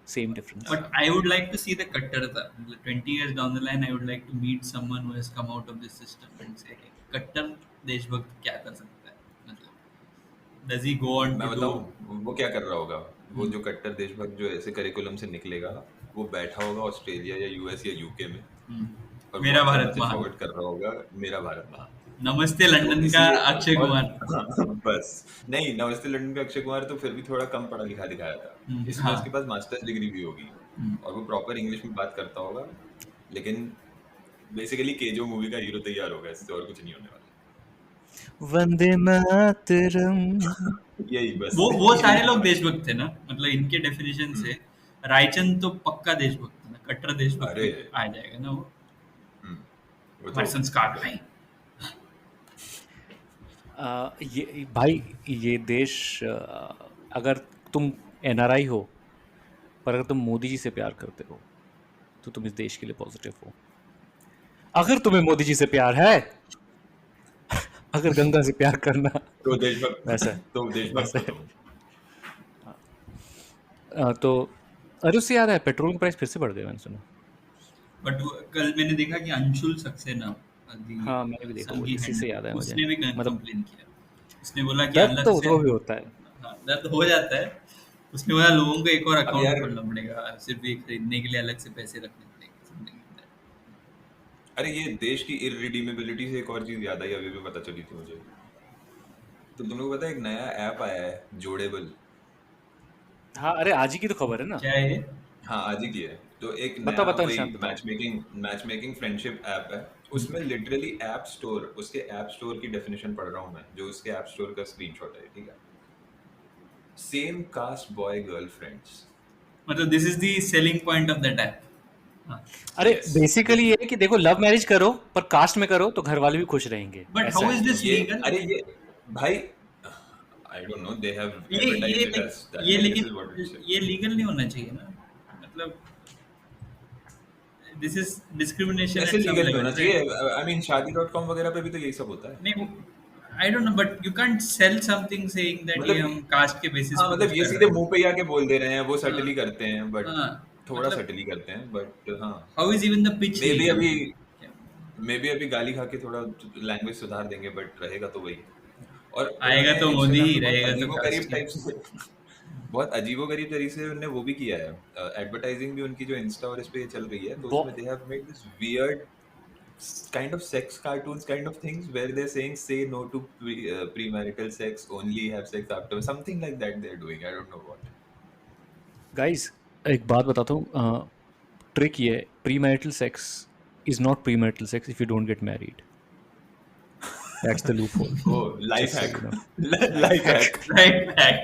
same difference. But I would like to see the Kattarta. 20 years down the line, I would like to meet someone who has come out of this system and say, hey, Kattar देशभक्त क्या कर सकता है? मतलब, does he go on मैं to do? बताऊं वो क्या कर रहा होगा। वो जो कट्टर देशभक्त जो ऐसे करिकुलम से निकलेगा वो बैठा होगा ऑस्ट्रेलिया या यूएस या यूके में और मेरा वो भारत महान। फॉरवर्ड कर रहा होगा मेरा भारत महान। नमस्ते तो लंदन का इसलिए अक्षय और कुमार। बस नहीं नमस्ते लंदन का अक्षय कुमार तो फिर भी थोड़ा कम पढ़ा लिखा दिखाया था इसलिए हाँ। उसके पास मास्टर्स डिग्री भी होगी और वो प्रॉपर इंग्लिश में बात करता होगा लेकिन बेसिकली केजो मूवी का हीरो तैयार होगा इससे और कुछ नहीं होने वाला। वंदे मातरम। यही बस वो सारे लोग देशभक्त थे ना, मतलब इनके डेफिनेशन से रायचंद तो पक्का देशभक्त है ना, कट्टर देशभक्त अरे। आ जाएगा ना वो वो हमारे तो संस्कार नहीं। ये भाई ये देश अगर तुम एनआरआई हो पर अगर तुम मोदी जी से प्यार करते हो तो तुम इस देश के लिए पॉजिटिव हो। अगर तुम्हें मोदी जी से प्यार है, अगर गंगा से प्यार करना तो देशभक्त वैसा तो देशभक्त हो तुम। तो अरे उससे याद है पेट्रोल का प्राइस फिर से बढ़ गया मैंने सुना। बट कल मैंने देखा कि अंशुल सक्सेना हाँ मैंने भी देखा, वो संघी इसी से याद है मुझे। उसने भी मतलब कंप्लेन किया। उसने बोला कि दर्द अलग तो से उसको भी होता है। हाँ, दर्द हो जाता है। उसने बोला लोगों को एक और अकाउंट यार- खोलना पड़ेगा, सिर्फ ये खरीदने के लिए अलग से पैसे रखने पड़ेंगे, something like that। अरे ये देश की इररिडीमेबिलिटी से एक और चीज याद आई अभी भी पता चली थी मुझे। तो तुम लोगों को पता है एक नया ऐप आया है जोडेबल। हाँ अरे आज ही की तो खबर है ना। क्या है ये? हाँ आज ही की है। तो एक बताओ, नया बताओ वही निशांत, बताओ। मैचमेकिंग फ्रेंडशिप ऐप है। उसमें लिटरली ऐप स्टोर उसके ऐप स्टोर की डेफिनेशन पढ़ रहा हूँ मैं जो उसके ऐप स्टोर का स्क्रीनशॉट है ठीक है। Same caste boy girl friends. मतलब this is the selling point of that app. अरे Yes. बेसिकली ये है कि देखो लव मैरिज करो पर कास्ट में करो तो घर वाले भी खुश रहेंगे। बट ऐसा हाउ है। इज दिस ये लीगल? अरे ये भाई I don't know they have advertised it as that ये दिस इज व्हाट इट लेकिन ये लीगल नहीं होना चाहिए ना, मतलब दिस इज डिस्क्रिमिनेशन ऐसे लीगल नहीं होना चाहिए। आई मीन शादी.com वगैरह पे भी तो यही सब होता है। नहीं, आई don't no but you can't sell something saying that ये मतलब- हम कास्ट के बेसिस हाँ मतलब ये सीधे मुंह पे ही आके बोल दे रहे हैं वो सटली करते हैं बट हाँ, थोड़ा मतलब- सटली करते हैं बट हाँ how is even the pitch? May be अभी गाली खा के थोड़ा लैंग्वेज सुधार देंगे बट रहेगा तो वही। और आएगा तो उन्होंने मोदी ही, Instagram पे रहेगा तो अजीबोगरीब कास्ट। टाइप से बहुत अजीबोगरीब तरीके से उन्होंने वो भी किया है। एडवर्टाइजिंग भी उनकी जो इंस्टा और इस पे चल रही है तो उसमें they have made this weird kind of sex cartoons kind of things where they're saying say no to premarital sex, only have sex after, something like that they're doing. I don't know what. Guys एक बात बताता हूँ, trick ये है, pre marital sex is not pre marital sex if you don't get married. That's the loophole. Oh, life Just so hack. you know. Life hack. Right back.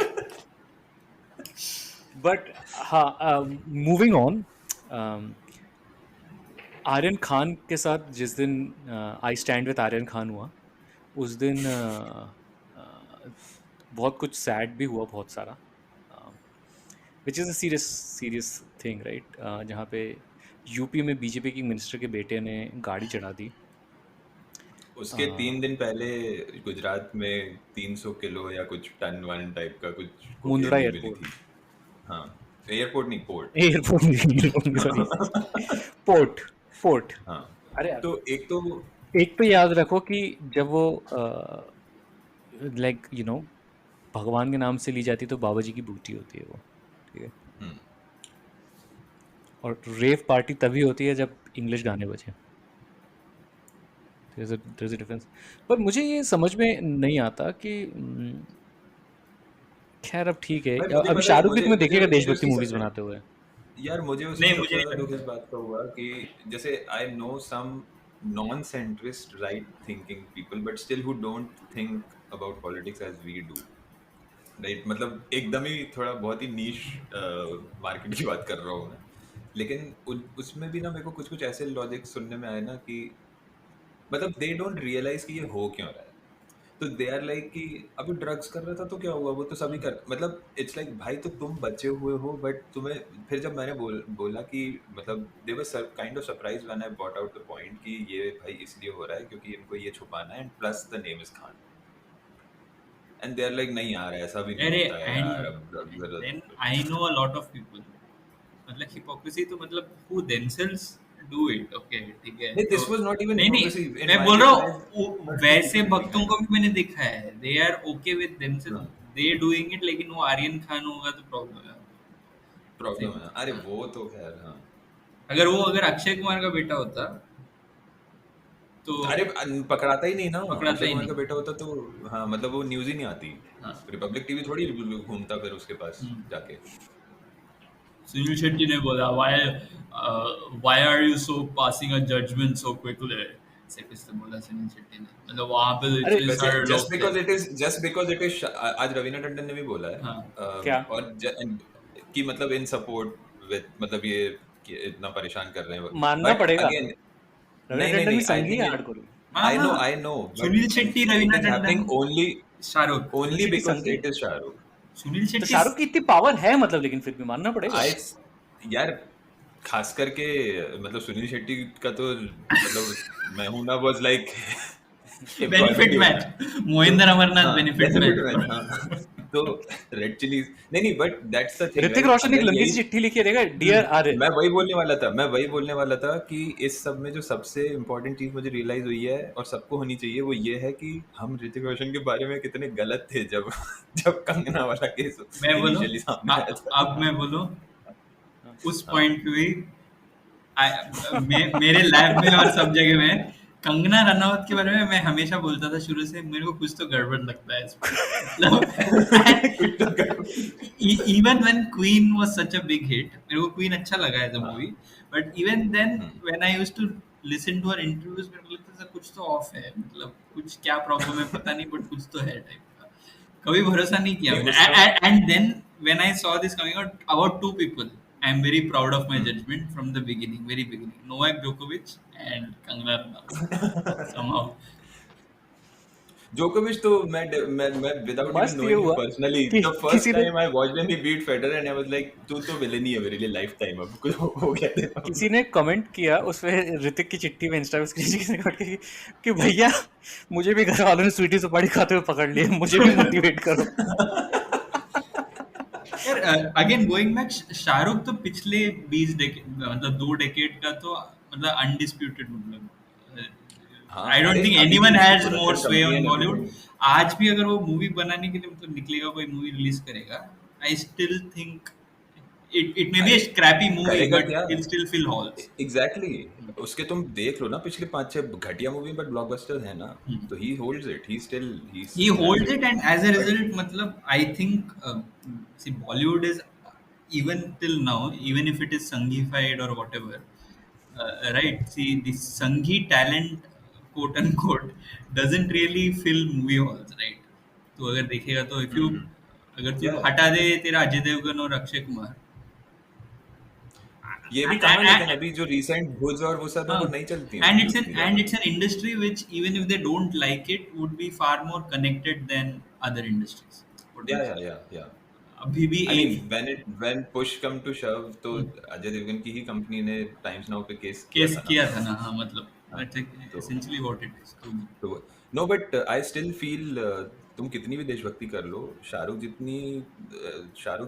But हाँ moving on, Aryan Khan के साथ जिस दिन I stand with Aryan Khan हुआ उस दिन बहुत कुछ सैड भी हुआ बहुत सारा, which is a serious thing right. जहाँ पे यूपी में बीजेपी की मिनिस्टर के बेटे ने गाड़ी चढ़ा दी। उसके 3 दिन पहले गुजरात में 300 किलो या कुछ टन वन टाइप का कुछ मुंद्रा cocaine मिली एयरपोर्ट। थी। हाँ एयरपोर्ट नहीं पोर्ट। Port port. हाँ अरे तो एक तो याद रखो कि जब वो लाइक यू नो भगवान के नाम से ली जाती तो बाबा जी की बूटी होती है वो, ठीक है। और रेव पार्टी तभी होती है जब इंग्लिश गाने बजे। there's a difference। पर मुझे ये समझ में नहीं आता कि खैर अब ठीक है। भाई, मुझे अभी पता है, शाहरुख भी मुझे- तुम्हें देखेगा मुझे देशभक्ति उसकी मूवीज सबसे- बनाते हुए। यार मुझे नहीं, उसमें मुझे सबसे नहीं ज्यादा दुख लगता। इस बात का हुआ कि जैसे I know some non centrist right thinking people but still who don't think about politics as we do right. मतलब एकदम ही थोड़ा बहुत ही नीश मार्केट की बात कर रहा हूँ मैं लेकिन उसमें भी ना मेरे को कुछ कुछ ऐसे लॉजिक सुनने में आए ना कि मतलब दे डोंट रियलाइज कि ये हो क्यों रहा है। तो दे आर लाइक कि अभी ड्रग्स कर रहा था तो क्या हुआ, वो तो सभी कर, मतलब इट्स लाइक भाई तो तुम बचे हुए हो, बट तुम्हें फिर जब मैंने बोला कि मतलब they were kind of surprise when I brought out the point कि ये भाई इसलिए हो रहा है क्योंकि इनको ये छुपाना है, and plus the name is Khan, and they are like नहीं यार ऐसा भी नहीं अरे होता है यार, अब then I know a lot of people, मतलब हिपोक्रेसी तो मतलब who themselves do it, okay ठीक है। नहीं, this तो was not even नहीं hypocrisy. In मैं my बोल रहा case, हूँ वैसे भक्तों को भी मैंने देखा है, they are okay with themselves, हाँ, they doing it, लेकिन वो आर्यन खान होगा तो प्रॉब्लम है। प्रॉब्लम है। अरे वो तो खैर हाँ, अगर अक्षय कुमार का बेटा होता तो अरे पकड़ाता ही नहीं ना, पकड़ाता अक्षय ही कुमार नहीं। का बेटा होता तो हाँ, मतलब वो न्यूज ही नहीं आती, हाँ। रिपब्लिक टीवी थोड़ी घूमता फिर उसके पास जाके। सुनील शेट्टी ने बोला why are you so passing a judgment so quickly, ऐसे कुछ तो बोला सुनील शेट्टी ने, मतलब वहां पे तो अरे, इतने वैसे सारे लोग थे। जस्ट बिकॉज इट इज आज रवीना टंडन ने भी बोला है हाँ। क्या? और कि मतलब इन सपोर्ट विद, मतलब ये कि इतना परेशान कर रहे हैं, मानना बट पड़ेगा, अगेन रवीना नहीं नहीं टंडन नहीं, भी आई संघी थिंक है हार्डकोर। हाँ, हाँ। I know Sunil Shetty, Raveena it is happening Tandon, only Shahrukh. Only Shetty because Sanghi it is Shahrukh. Sunil तो शेट्टी शाहरुख की इतनी पावर है, मतलब लेकिन फिर भी मानना पड़ेगा। आई यार खास करके मतलब सुनील शेट्टी का तो मतलब मैं हूं ना was like benefit match, Mohinder Amarnath benefit benefit match. Match, हाँ। तो रेड चिलीज नहीं, but that's the thing, Hrithik Roshan एक लंबी सी चिट्ठी लिखी है, देखा, डियर आर्यन। मैं वही बोलने वाला था कि इस सब में जो सबसे इम्पोर्टेंट चीज मुझे रियलाइज हुई है और सबको होनी चाहिए वो ये है कि हम ऋतिक रोशन के बारे में कितने गलत थे जब जब कंगना वाला केस मैं बोलूं, इनिशियली सामने आया था। अब मैं बोलूं उस हाँ। पॉइंट पे भी मेरे लैब में और सब जगह में कंगना रनौत के बारे में मैं हमेशा बोलता था शुरू से, मेरे को कुछ तो गड़बड़ लगता है even when Queen was such a big hit, मेरे को क्वीन अच्छा लगा as a movie, but even then when I used to listen to her interviews, मेरे को लगता था कुछ तो ऑफ है, मतलब कुछ क्या प्रॉब्लम है पता नहीं, बट कुछ तो है टाइप का। कभी भरोसा नहीं किया मैंने। And then when I saw this coming out about to people, I am very proud of my judgment from the beginning, very beginning. Novak Djokovic and Kangana Ranaut. Somehow. जोकोविच तो मैं विदाउट इवन मस्त ये knowing हुआ personally, कि the first किसी ने time I watched him he beat Federer and I was like तू तो विलेन ही है मेरे लिए लाइफ टाइम, अब कुछ हो गया तेरा। किसी ने कमेंट किया उस पे ऋतिक की चिट्ठी में, इंस्टा पे स्क्रीन शॉट कि भैया मुझे भी घर वालों ने स्वीटी सुपारी खाते हुए पकड़ लिया, मुझे भी मोटिवेट करो। यार अगेन गोइंग बैक, शाहरुख तो पिछले 20 मतलब 2 डेकेड का तो मतलब अनडिस्प्यूटेड, मतलब हाँ, आई डोंट अरे थिंक अभी एनीवन भी हैज प्रोडक्शन मोर स्वे ऑन कंपनी है बॉलीवुड। अभी। आज भी अगर वो मूवी बनाने के लिए मतलब निकलेगा, कोई मूवी रिलीज करेगा, I still think it may be a अरे scrappy movie, करेगा but क्या, it'll still fill halls. Exactly उसके तुम देख लो ना पिछले 5-6 घटिया मूवी बट ब्लॉकबस्टर है ना, तो ही holds it, he still He holds it, and as a but result, मतलब I think see Bollywood is even till now, even if it is Sanghified or whatever, right? See the Sanghi talent, quote unquote, doesn't really fill movie halls, right? तो अगर देखेगा तो if you अगर तू yeah, हटा दे तेरा अजय देवगन और अक्षय कुमार, ये भी कहा, लेकिन अभी जो रिसेंट भुज और वो सब है वो नहीं चलती and हैं it's उतनी an ज्यादा। industry which even if they don't like it would be far more connected than other industries. What do you say? या अभी भी I mean when push come to shove तो अजय देवगन की ही कंपनी ने टाइम्स नाउ पे case किया था ना, हाँ मतलब हाँ, that's तो essentially what it is. तो no but I still feel तुम कितनी भी देशभक्ति कर लो, शाहरुख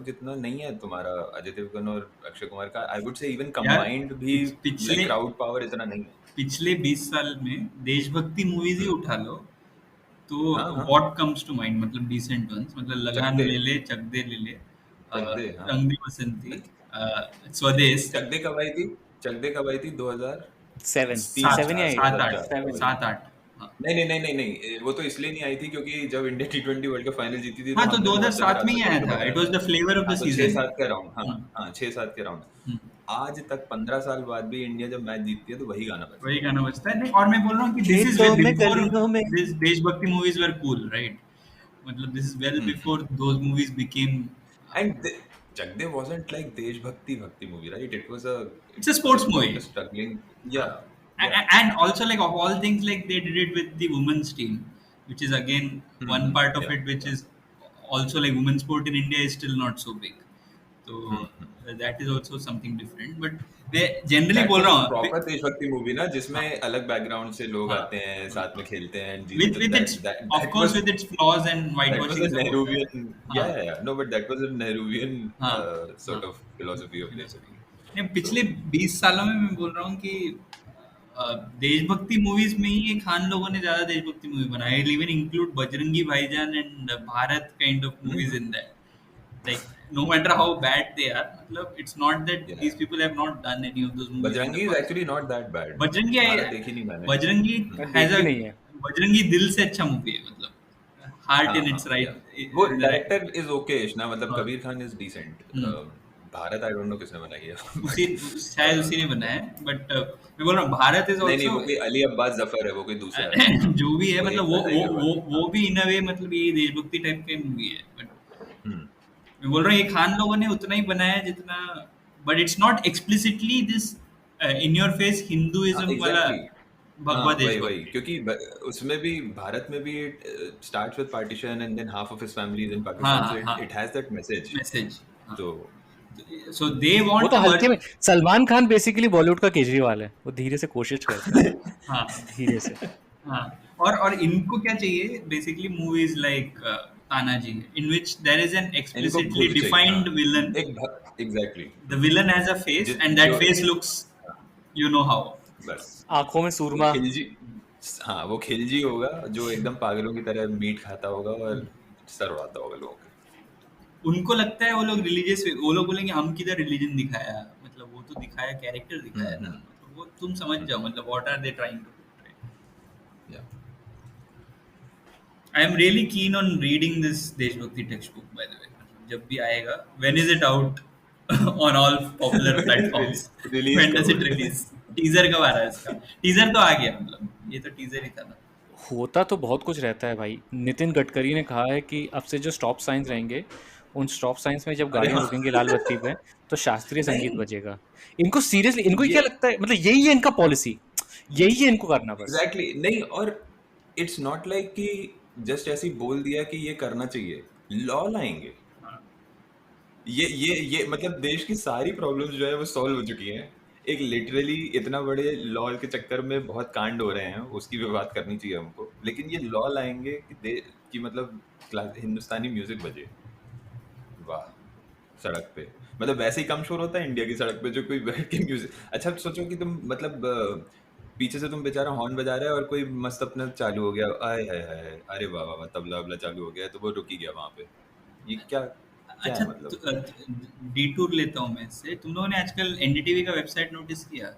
जितना नहीं है तुम्हारा अजय देवगन और अक्षय कुमार का, I would say even combined भी पिछले क्राउड पावर इतना नहीं है। पिछले 20 साल में देशभक्ति मूवीज ही उठा लो तो हाँ, हाँ। व्हाट कम्स टू माइंड, मतलब डिसेंट वंस, मतलब लगान चक दे। ले ले, चक दे ले ले, चक दे, हाँ। रंग दे बसंती, स्वदेश, चक दे कब आई थी 2007 7 या 8 सात आठ। नहीं, वो तो इसलिए नहीं आई थी क्योंकि जब India T20 world cup final जीती थी हाँ तो हमने बहुत 2007 में ही आया था, it was the flavour of the तो सीजन। 6-7 के राउंड, हाँ 6-7 के राउंड। आज तक 15 साल बाद भी इंडिया जब मैच जीतती है तो वही गाना बजता है। नहीं, और मैं बोल रहा हूँ कि this is well before this देशभक्ति मूवीज वर कूल, राइट? मतलब this is well before those movies became and Chak De wasn't like देशभक्ति movie, right? It was a It's a sports about movie. a struggling, yeah, And also like of all things, like they did it with the women's team, which is again one part of yeah, it, which is also like women's sport in India is still not so big. So that is also something different. But they generally That बोल was रहा a हूँ proper देशभक्ति movie ना, जिसमें अलग background से लोग हाँ, आते हैं, साथ में खेलते हैं, जीते, with तो with its of course with its flaws and that was whitewashing a सब होता है. Nehruvian, हाँ, yeah. No, but that was a Nehruvian हाँ, sort हाँ. of philosophy of देशभक्ति. नहीं, पिछले 20 सालों में मैं बोल रहा हूँ कि देशभक्ति मूवीज में ही खान लोगों ने ज्यादा देशभक्ति मूवी बनाई. इवन इंक्लूड बजरंगी भाईजान and Bharat kind of movies in that. Like no matter how bad they are, मतलब it's not that Yeah. these people have not done any of those movies. Bajrangi is actually not that bad. Bajrangi Bharat देखी नहीं मैंने. Bajrangi has a देखी नहीं है. बजरंगी दिल से अच्छा मूवी है, मतलब heart in its right. वो in the right- director is okay ना, मतलब हाँ. Kabir Khan is decent. Bharat I don't know किसने बनाई है. उसी शायद उसी ने बनाया है, बट मैं बोल रहा हूँ भारत इज नहीं वो ऑल्सो कोई अली अब्बास जफर है, वो कोई दूसरा है. जो भी है, मतलब एक है, वो भी इन अ वे मतलब ये देशभक्ति टाइप की मूवी है. बट हम्म. मैं बोल रहा हूँ ये खान लोगों ने उतना ही बनाया जितना, but it's not explicitly this in your face Hinduism वाला भगवा वही देशभक्ति. क्योंकि उसमें भी भारत में भी it starts with partition and than half of his family is in हाँ, पाकिस्तान, हाँ. So it has that message. Message. तो सो दे वो वांट तो हल्के में सलमान खान बेसिकली बॉलीवुड का केजरीवाल है. वो धीरे से कोशिश करता है. हाँ धीरे से. हाँ. और इनको क्या चाहिए basically movies like Tanaji, in which there is an explicitly defined villain. Exactly. The villain has a face जिस- एंड दैट जो- face looks you know how. बस आंखों में सूरमा. खिलजी, हाँ वो खिलजी होगा जो एकदम पागलों की तरह मीट खाता होगा और सर उड़ाता होगा लोगों का. उनको लगता है वो लोग रिलीजियस, वो लोग बोलेंगे हम किधर रिलीजन दिखाया, मतलब वो तो दिखाया कैरेक्टर दिखाया ना. मतलब वो तुम समझ जाओ, मतलब what are they trying to portray. Yeah. I am really keen on reading this देशभक्ति text book by the way. जब भी आएगा, when is it out on all popular platforms? Release When does it कब? release? Teaser कब आ रहा है इसका? Teaser तो आ गया, मतलब ये तो टीजर ही था ना. होता तो बहुत कुछ रहता है भाई. नितिन गडकरी ने कहा है कि अब से जो स्टॉप साइंस रहेंगे, उन स्टॉप साइंस में जब गाड़ियां रुकेंगी लाल बत्ती पे, तो शास्त्रीय संगीत बजेगा. इनको सीरियसली, इनको क्या लगता है, मतलब यही है इनका पॉलिसी, यही है इनको करना बस. एग्जैक्टली. नहीं, और इट्स नॉट लाइक कि जस्ट ऐसे ही बोल दिया कि ये करना चाहिए. लॉ लाएंगे. ये मतलब देश की सारी प्रॉब्लम्स जो है वो सॉल्व हो चुकी हैं. एक लिटरली इतना बड़े लॉ के चक्कर में बहुत कांड हो रहे हैं, उसकी भी बात करनी चाहिए हमको. लेकिन ये लॉ लाएंगे कि मतलब हिंदुस्तानी म्यूजिक बजे. वाह. सड़क पे मतलब वैसे ही कम शोर होता है इंडिया की सड़क पे, जो कोई बैठ के म्यूजिक. अच्छा सोचो कि तुम मतलब पीछे से तुम बेचारा हॉर्न बजा रहा है और कोई मस्त अपना चालू हो गया, आए हाय हाय, अरे वाह वाह, तबला वबला चालू हो गया, तो वो रुकी गया वहां पे. ये क्या अच्छा, मतलब डिटूर लेता हूँ मैं इससे. तुम लोगों ने आजकल एनडीटीवी का वेबसाइट नोटिस किया?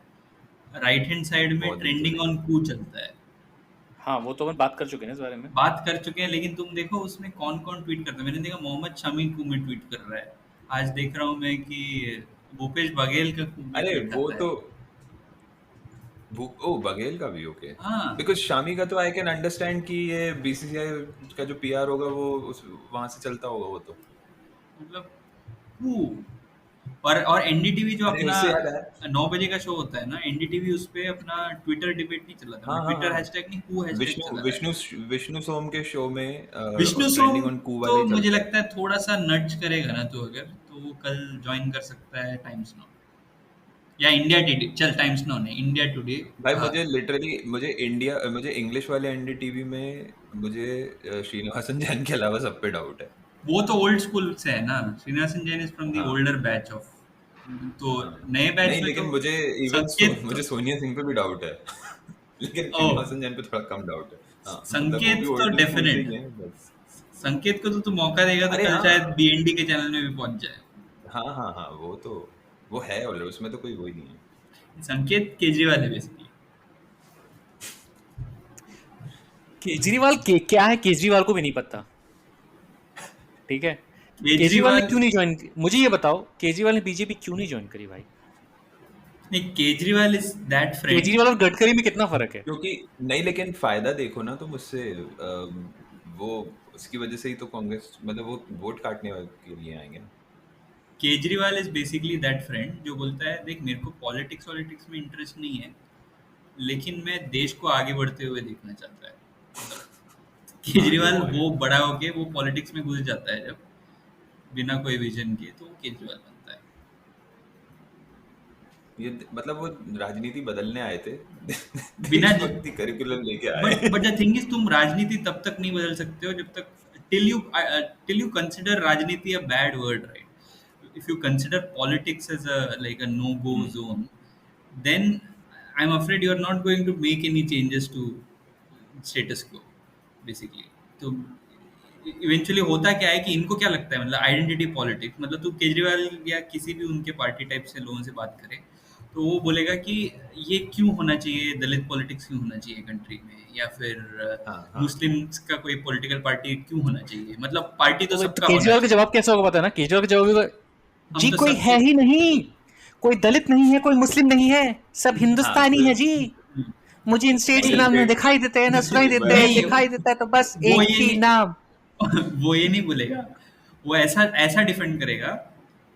राइट हैंड साइड में बहुत ट्रेंडिंग ऑन कू चलता है. हाँ, वो तो मैं बात कर चुके हैं इस बारे में. बात कर चुके हैं, लेकिन तुम देखो उसमें कौन कौन ट्वीट करता है. मैंने देखा मोहम्मद शमी कू में ट्वीट कर रहा है. आज देख रहा हूँ मैं कि भूपेश बघेल का कू में अरे tweet वो कर रहा तो है. ओ बघेल का भी ओके. हाँ, बिकॉज शामी का तो आई कैन अंडरस्टैंड कि ये बीसीसीआई का जो पीआर होगा वो वहां से चलता होगा वो तो. मतलब कू. और एनडीटीवी जो अरे इससे याद अपना 9 बजे का शो होता है ना, एनडीटीवी उस पे अपना ट्विटर डिबेट नहीं चलाता. हाँ, ट्विटर हाँ. हैशटैग नहीं, कू हैशटैग विष्णु चला रहा है. विष्णु सोम के शो में विष्णु ट्रेंडिंग सोम ऑन कू तो वाले मुझे चलता है. लगता है थोड़ा सा नड्ज करेगा ना, तो अगर तो वो कल ज्वाइन कर सकता है टाइम्स नाउ या इंडिया टुडे. चल टाइम्स नाउ नहीं, इंडिया टुडे. भाई मुझे लिटरली मुझे इंग्लिश वाले एनडीटीवी में मुझे श्रीनिवासन जैन के अलावा सब पे डाउट है. वो तो ओल्ड स्कूल से है ना. Srinivasan Jain is from the हाँ. Older batch of. तो नए बैच नहीं में लेकिन तो मुझे इवन संकेत मुझे सोनिया सिंह पे भी डाउट है. लेकिन ओ. श्रीनिवासन जैन पे थोड़ा कम डाउट है. हाँ, मतलब संकेत वो भी तो old school definite से ही हैं, बस. संकेत को तो तू मौका देगा तो अरे कल हाँ. शायद बीएनडी के चैनल में भी पहुंच जाए. हाँ हाँ हाँ, वो है ऑलरेडी, उसमें तो कोई वो ही नहीं है. संकेत केजरीवाल है बेसिकली. केजरीवाल के क्या है, केजरीवाल को भी नहीं पता. ठीक है, केजरीवाल ने क्यों नहीं ज्वाइन, मुझे ये बताओ, केजरीवाल ने बीजेपी क्यों नहीं ज्वाइन करी भाई? नहीं, Kejriwal is that friend. Kejriwal और गडकरी में कितना फर्क है? क्योंकि नहीं, लेकिन फायदा देखो ना तुम उससे. वो उसकी वजह से ही तो कांग्रेस मतलब वो वोट काटने के लिए आएंगे ना. Kejriwal is basically that friend जो बोलता है देख मेरे को पॉलिटिक्स में इंटरेस्ट नहीं है, लेकिन मैं देश को आगे बढ़ते हुए देखना चाहता है। केजरीवाल वो बड़ा होके वो पॉलिटिक्स में घुस जाता है जब बिना कोई विजन के, तो वो केजरीवाल बनता है। ये मतलब वो राजनीति बदलने आए थे बिना देशभक्ति करिकुलम लेके आए। बट द थिंग इज तुम राजनीति तब तक नहीं बदल सकते हो जब तक till you consider राजनीति a bad word, right? If you consider politics as a no go zone, then I'm afraid you're not going to make any changes to status quo basically. तो इवेंचुअली होता क्या है कि इनको क्या लगता है, मतलब आइडेंटिटी पॉलिटिक्स, मतलब तू केजरीवाल या किसी भी उनके पार्टी टाइप से लोगों से बात करे तो वो बोलेगा कि ये क्यों होना चाहिए, दलित पॉलिटिक्स क्यों होना चाहिए कंट्री में, या फिर मुस्लिम्स का कोई पॉलिटिकल पार्टी क्यों होना चाहिए, मतलब पार्टी तो सबका होना केजरीवाल का चाहिए। जवाब कैसा होगा पता है ना? केजरीवाल का जवाब हम जी तो कोई सबके- है ही नहीं, कोई दलित नहीं है, कोई मुस्लिम नहीं है, सब हिंदुस्तानी है जी। मुझे इन स्टेट्स के नाम नहीं, दिखाई देते हैं ना सुनाई देते हैं, नहीं, दिखाई देता है तो बस वो एक ये ही नहीं- नाम। वो ये नहीं बोलेगा, वो ऐसा डिफेंड करेगा,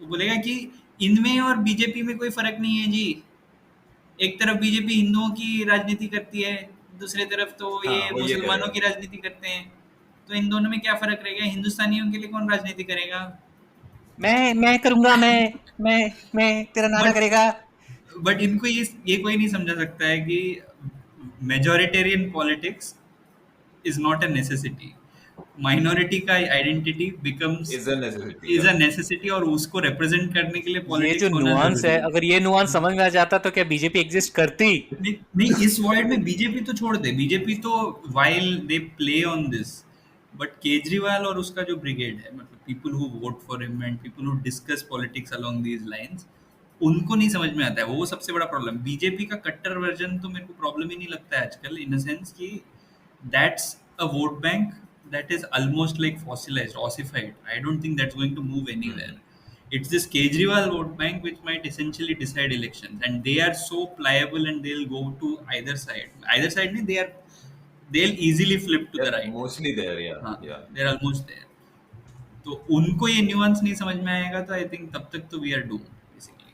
वो बोलेगा कि इनमें और बीजेपी में कोई फर्क नहीं है जी। एक तरफ बीजेपी हिंदुओं की राजनीति करती है, दूसरी तरफ तो हाँ, ये वो ये मुसलमानों करेगा। की राजनीति करते हैं, तो इन दोनों में क्या फर्क रहेगा? हिंदुस्तानियों के लिए कौन राजनीति करेगा? मैं करूंगा, मैं तेरा नाना But- करेगा। बट इनको ये कोई नहीं समझा सकता है कि majoritarian politics is not a necessity. Minority का identity becomes Is a necessity, is yeah. A necessity, और उसको रिप्रेजेंट करने के लिए ये पॉलिटिक्स जो होना नुआंस जरूरी है, अगर ये नुआंस समझ में आ जाता तो क्या बीजेपी एग्जिस्ट करती? नहीं, इस वर्ल्ड में बीजेपी तो छोड़ दे, बीजेपी तो while they play on this, but Kejriwal और उसका जो ब्रिगेड है, मतलब people who vote for him and people who discuss politics along these lines, उनको नहीं समझ में आता है। वो सबसे बड़ा प्रॉब्लम। बीजेपी का कट्टर वर्जन तो मेरे को प्रॉब्लम ही नहीं लगता है आजकल, इन अ सेंस कि that's a vote bank that is almost like fossilized, ossified. I don't think that's going to move anywhere. It's this Kejriwal vote bank which might essentially decide elections, and they are so pliable and they'll go to either side. Either side, they'll easily flip to the They're right. mostly there, yeah, हाँ, yeah. they're almost there. तो उनको ये nuance नहीं समझ में आएगा तो I think तब तक तो we are doomed basically.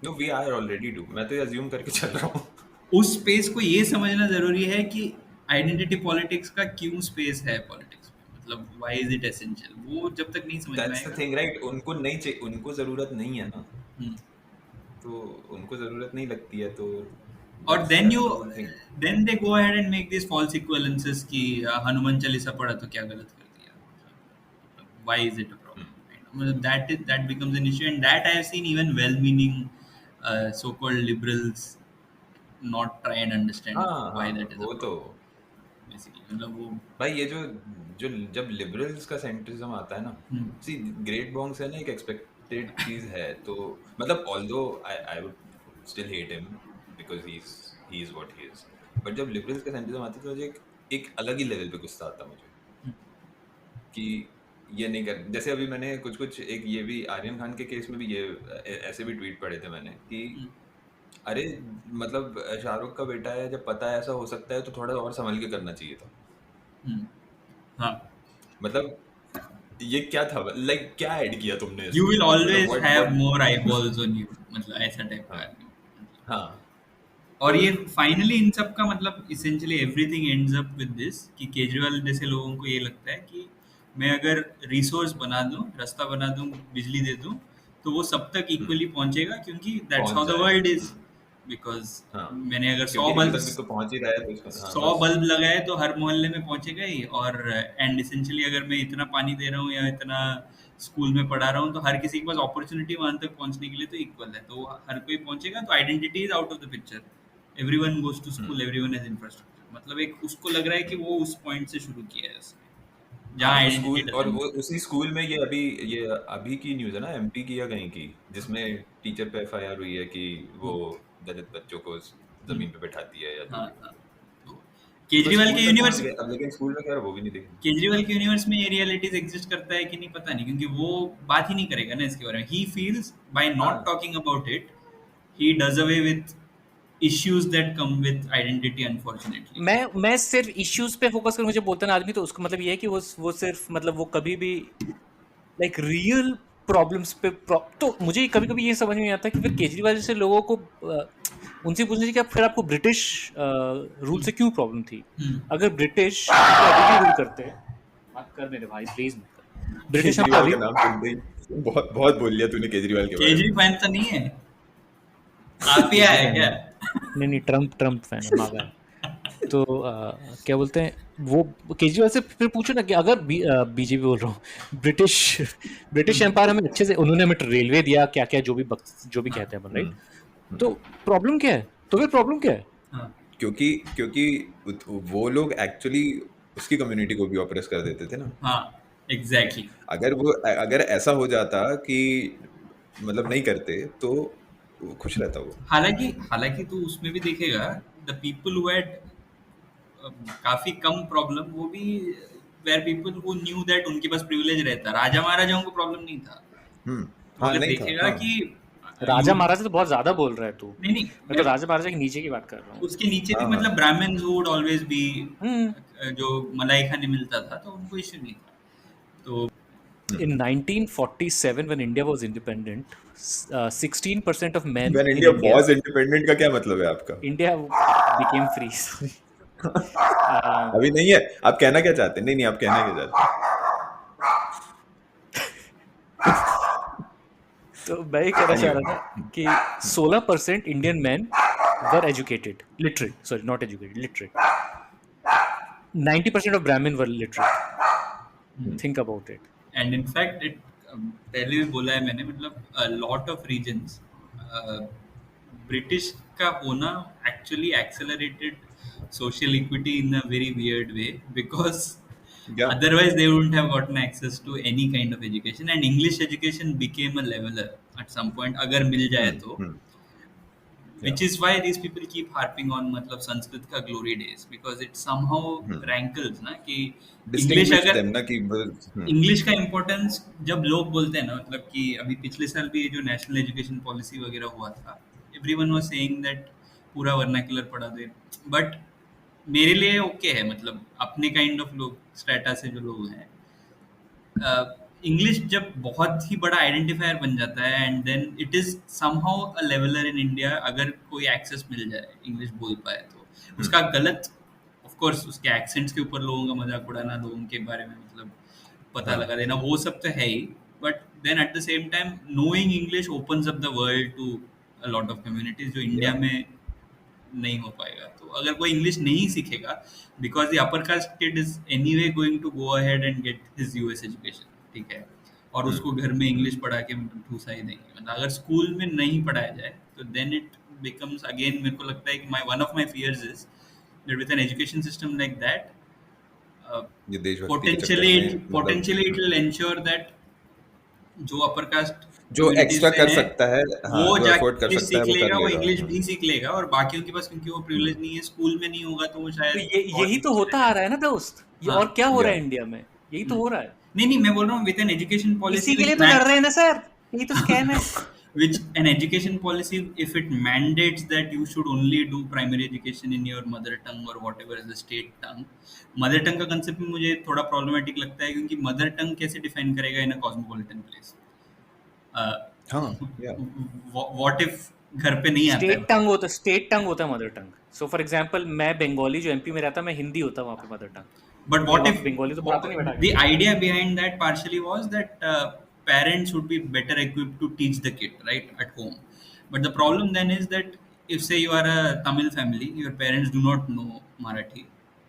No, we are already do. मैं तो ये assume करके चल रहा हूँ। उस स्पेस को ये समझना जरूरी है कि आइडेंटिटी पॉलिटिक्स का क्यों स्पेस है पॉलिटिक्स में, मतलब व्हाई इज इट एसेंशियल। वो जब तक नहीं समझ में That's the आएगा। thing, right? उनको नहीं चाहिए, उनको जरूरत नहीं है ना, हम्म। तो उनको जरूरत नहीं लगती है तो। और that's then the you whole thing. Then they go ahead and make this false equivalences कि हनुमान चालीसा पढ़ा तो क्या गलत कर दिया, why is it a problem? That becomes an issue, and that I have seen even well meaning so called liberals not try and understand हाँ, why that is वो तो बेसिकली, मतलब वो भाई ये जो जो जब लिबरल्स का सेंट्रिज्म आता है ना, हम्म। सी ग्रेट बॉन्ग्स है ना, एक एक्सपेक्टेड चीज है, तो मतलब although I would still hate him because he is what he is, but जब लिबरल्स का सेंट्रिज्म आता है तो मुझे एक अलग ही लेवल पे गुस्सा आता है मुझे कि ये नहीं कर। जैसे अभी मैंने कुछ एक ये भी आर्यन खान के केस में भी ये ऐसे भी ट्वीट पढ़े थे मैंने कि अरे मतलब शाहरुख का बेटा है, जब पता है ऐसा हो सकता है तो थोड़ा और संभल के करना चाहिए था। हाँ, मतलब ये क्या था, लाइक क्या ऐड किया तुमने यू विल इसमें? ऑलवेज मतलब have more eyeballs on you, मतलब ऐसा टाइप का आदमी। हाँ और ये फाइनली इन सब का मतलब essentially everything ends up with this कि केजरीवाल जैसे लोगों को ये लगता है कि मैं अगर रिसोर्स बना दूं, रास्ता बना दूं, बिजली दे दूं, तो वो सब तक इक्वली पहुंचेगा, क्योंकि दैट्स हाउ द पहुंच वर्ल्ड जाएगा। इज। बिकॉज हाँ। मैंने अगर 100 क्योंकि बल्ब तक भी तो पहुंच ही रहा है तो इसको, हाँ, 100 बस। बल्ब लगाए तो हर मोहल्ले में पहुंचेगा ही। और एंड इसेंशियली अगर मैं इतना पानी दे रहा हूँ या इतना स्कूल में पढ़ा रहा हूँ तो हर किसी के पास अपॉर्चुनिटी वहां तक पहुंचने के लिए तो इक्वल है, तो हर कोई पहुंचेगा। तो identity is out of the picture, everyone goes to school, everyone has infrastructure. मतलब एक उसको लग रहा है कि वो उस पॉइंट से शुरू किया है उसने, जहाँ हाँ, आइडेंटिटी स्कूल, और वो उसी स्कूल में ये अभी की न्यूज़ है ना, एमपी की या कहीं की, जिसमें टीचर पे एफआईआर हुई है कि वो दलित बच्चों को जमीन पे बैठाती है या जो हाँ, भी। हाँ। तो केजरीवाल स्कूल के तक यूनिवर्स पहुंच गए, अब लेकिन स्कूल में क्या है वो भी नहीं देखेंगे। केजरीवाल के यूनिवर्स में ये रियलिटीज एग्जिस्ट करता है कि नहीं पता नहीं, क्योंकि वो बात ही नहीं करेगा ना इसके बारे में। ही फील्स बाय नॉट हाँ। Talking about it he does away with issues that come with identity, unfortunately. मैं सिर्फ इश्यूज पे फोकस कर मुझे बोलता ना आदमी, तो उसको मतलब ये है कि वो सिर्फ मतलब वो कभी भी लाइक रियल प्रॉब्लम्स पे तो मुझे कभी कभी ये समझ में नहीं आता कि फिर केजरीवाल जैसे लोगों को उनसे पूछना चाहिए कि फिर आपको ब्रिटिश रूल से क्यों प्रॉब्लम थी। अगर ब्रिटिश अभी भी रूल करते हैं, मत कर मेरे भाई प्लीज मत कर, ब्रिटिश हम केजरीवाल अभी का नाम सुनते ही बहुत बहुत बोल लिया तूने केजरीवाल के बारे में। केजरीवाल तो नहीं है, आप ही आए क्या? नहीं ट्रम्प फैन है मागा। तो क्या बोलते हैं वो केजरीवाल से फिर पूछो ना कि अगर बीजेपी बोल रहा हूँ ब्रिटिश एम्पायर हमें अच्छे से, उन्होंने हमें रेलवे दिया क्या क्या जो भी कहते हैं अपन, राइट? तो प्रॉब्लम क्या है? तो फिर प्रॉब्लम क्या है? क्योंकि वो लोग एक्चुअली उसकी कम्युनिटी को भी ऑप्रेस कर देते थे ना। हाँ एग्जैक्टली। अगर ऐसा हो जाता कि मतलब नहीं करते तो खुश रहता वो। हालांकि तू उसमें भी देखेगा द पीपल हु हैड काफी कम प्रॉब्लम, वो भी where people who knew that उनके पास प्रिविलेज रहता, राजा महाराजाओं को प्रॉब्लम नहीं था। तो हाँ अगर नहीं था, देखेगा हाँ। कि राजा महाराजा तो बहुत ज्यादा बोल रहा है तू। नहीं मैं तो राजा महाराजा के नीचे की बात कर रहा हूँ। उसके नीचे भी हाँ, मतलब ब्राह्मण्स वुड ऑलवेज बी, हम्म। जो मलाई खाने मिलता था तो उनको इश्यू नहीं था। तो In 1947 when India was independent, 16% of men When in India India was independent का क्या मतलब है आपका? India became free. Sorry. अभी नहीं है, आप कहना क्या चाहते हैं? नहीं आप कहना क्या चाहते हैं? तो मैं ये कहना चाह रहा था कि 16% Indian men were educated, literate. Sorry, not educated, literate. 90% of Brahmin were literate. Think about it. And in fact it पहले भी बोला है मैंने, मतलब लॉट ऑफ रीजन्स ब्रिटिश का होना actually accelerated social equity in a very weird way, because Yeah. otherwise they wouldn't have gotten access to any kind of education, and English education became a leveler at some point अगर मिल जाए तो, which is why these people keep harping on मतलब संस्कृत का glory days, because it somehow rankles ना कि English Distinguish अगर them ना कि इंग्लिश का इम्पोर्टेंस जब लोग बोलते हैं ना, मतलब कि अभी पिछले साल भी जो नेशनल एजुकेशन पॉलिसी वगैरह हुआ था, एवरीवन वाज सेइंग दैट पूरा वर्नाक्युलर पढ़ा दे, बट मेरे लिए ओके है, मतलब अपने काइंड ऑफ लोग स्ट्रेटा से जो लोग हैं, इंग्लिश जब बहुत ही बड़ा आइडेंटिफायर बन जाता है and then it is somehow a leveller in India, अगर कोई एक्सेस मिल जाए इंग्लिश बोल पाए तो उसका गलत, ऑफ कोर्स उसके एक्सेंट्स के ऊपर लोगों का मजाक उड़ाना, लोगों के बारे में मतलब पता लगा देना, वो सब तो है ही, but then at the same time knowing English opens up the world to a lot of communities जो इंडिया में नहीं हो पाएगा। तो अगर कोई इंग्लिश नहीं सीखेगा, because the upper caste kid is anyway going to go ahead and get his US education, ठीक है, और उसको घर में इंग्लिश पढ़ा के मतलब ठूसा ही देंगे, मतलब अगर स्कूल में नहीं पढ़ाया जाए तो देन इट बिकम्स अगेन, मेरे को लगता है कि one of my fears is that with an education system like that ये देशभक्ति के चक्कर में potentially it will ensure that जो अपर कास्ट जो एक्स्ट्रा कर सकता है, हाँ, वो जो अफोर्ड कर जाके सकता है सीख वो लेगा, कर वो लेगा। इंग्लिश भी सीख लेगा, और बाकियों के पास क्योंकि वो प्रिविलेज नहीं है, स्कूल में नहीं होगा, तो वो शायद यही तो होता आ रहा है ना दोस्त, ये और क्या हो रहा है इंडिया में, यही तो हो रहा है। नहीं मैं बोल रहा हूँ विद एन एजुकेशन पॉलिसी, इसी के लिए तो कर रहे हैं ना सर, यही तो स्कैम है। which an education policy, if it mandates that you should only do primary education in your mother tongue or whatever is the state tongue, mother tongue का concept में मुझे थोड़ा problematic लगता है, क्योंकि mother tongue कैसे define करेगा in a cosmopolitan place? What if घर पे नहीं आता है? स्टेट टंग होता है mother tongue. So for example मैं बंगाली जो एमपी में रहता, मैं हिंदी होता वहाँ पे mother tongue. But what if Bengali तो पढ़ाते नहीं बेटा। the idea behind that partially was that parents would be better equipped to teach the kid right at home, but the problem then is that if say you are a Tamil family, your parents do not know Marathi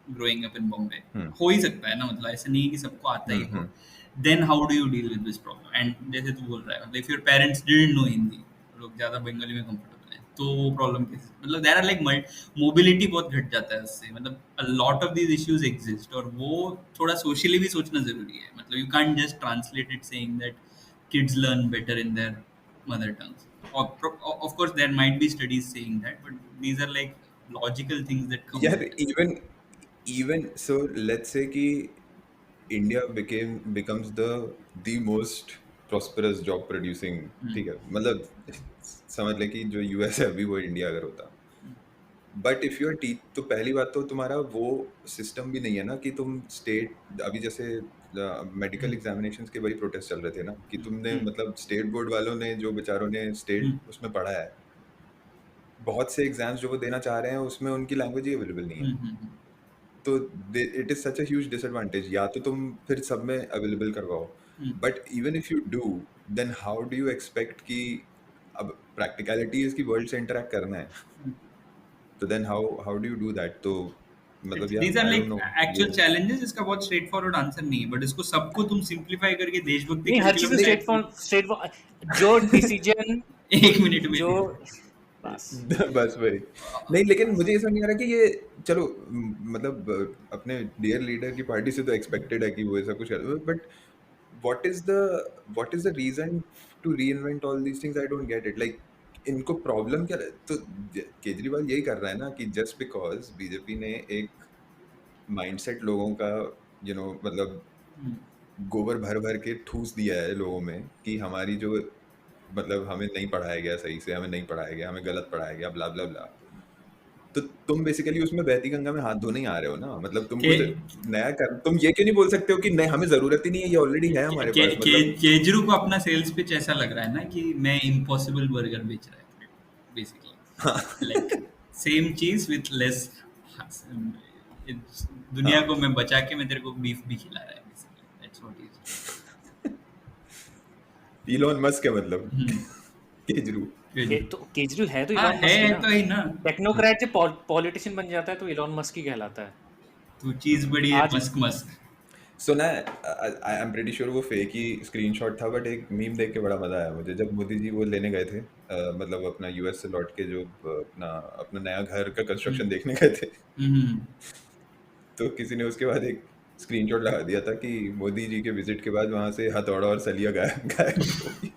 growing up in Bombay, हो ही सकता है ना, मतलब ऐसा नहीं है कि सबको आता ही हो, then how do you deal with this problem? And जैसे तू बोल रहा है, if your parents didn't know Hindi, लोग ज़्यादा बंगाली में comfortable हैं, तो वो प्रॉब्लम कैसे, मतलब देयर आर लाइक मोबिलिटी बहुत घट जाता है उससे, मतलब a lot of these issues exist, और वो थोड़ा सोशली भी सोचना जरूरी है, मतलब you can't just translate it saying that kids learn better in their mother tongues, of course there might be studies saying that, but these are like logical things that come. यार even so let's say कि India becomes the most prosperous job producing, ठीक है, मतलब समझ ले कि जो US है अभी वो इंडिया अगर होता, बट इफ यूर तो पहली बात तो तुम्हारा वो सिस्टम भी नहीं है ना कि तुम स्टेट, अभी जैसे मेडिकल एग्जामिनेशंस के बड़ी प्रोटेस्ट चल रहे थे ना कि तुमने मतलब स्टेट बोर्ड वालों ने जो बेचारों ने स्टेट उसमें पढ़ा है, बहुत से एग्जाम्स जो वो देना चाह रहे हैं उसमें उनकी लैंग्वेज ही अवेलेबल नहीं है, तो it is such a huge disadvantage. या तो तुम फिर सब में अवेलेबल करवाओ, but even if you do then how do you expect कि अब प्रैक्टिकलिटी इसकी वर्ल्ड से इंटरेक्ट करना है, तो then how do you do that? तो मतलब These are I like don't know actual challenges, इसका बहुत स्ट्रेट फॉरवर्ड आंसर नहीं है, बट इसको सबको तुम सिंप्लीफाई करके देशभक्ति नहीं, हर चीज curriculum स्ट्रेट जो डिसीजन एक मिनट में जो बस बस वही नहीं, लेकिन मुझे ये समझ नहीं आ रहा कि ये चलो मतलब अपने डियर लीडर की पार्टी से तो एक्सपेक्टेड है कि वो ऐसा कुछ करे, but what is the reason to reinvent all these things? I don't get it. Like इनको प्रॉब्लम क्या है? तो केजरीवाल यही कर रहा है ना कि जस्ट बिकॉज बीजेपी ने एक माइंडसेट लोगों का मतलब गोबर भर भर के ठूस दिया है लोगों में कि हमारी जो मतलब हमें नहीं पढ़ाया गया सही से, हमें नहीं पढ़ाया गया, हमें गलत पढ़ाया गया, ब्ला ब्ला ब्ला, तो तुम बेसिकली उसमें बहती गंगा में हाथ धोने ही आ रहे हो ना। मतलब तुम कुछ नया कर, तुम ये क्यों नहीं बोल सकते हो कि नहीं हमें जरूरत ही नहीं है, ये ऑलरेडी है हमारे पास। मतलब केजरू को अपना सेल्स पिच ऐसा लग रहा है ना कि मैं इम्पॉसिबल बर्गर बेच रहा है बेसिकली, लाइक सेम चीज विथ लेस, दुनिया को मैं बचा के मैं तेरे को बीफ भी खिला रहा है basically, that's what is. Elon Musk है मतलब केजरू। तो केजरीवाल है तो हाँ, इलॉन मस्क है तो ही ना। टेक्नोक्रेट जब पॉलिटिशियन बन जाता है तो इलॉन मस्क ही कहलाता है। तो चीज बड़ी है आज- मस्क सुना है, आई एम प्रीटी श्योर वो फेक ही स्क्रीनशॉट था, बट एक मीम देख के बड़ा मजा आया मुझे जब मोदी जी वो लेने गए थे, मतलब अपना यूएस से लौट के जो अपना नया घर का कंस्ट्रक्शन देखने गए थे, तो किसी ने उसके बाद एक स्क्रीनशॉट लगा दिया था कि मोदी जी के विजिट के बाद वहां से हथौड़ा और सलिया गायब हो गई।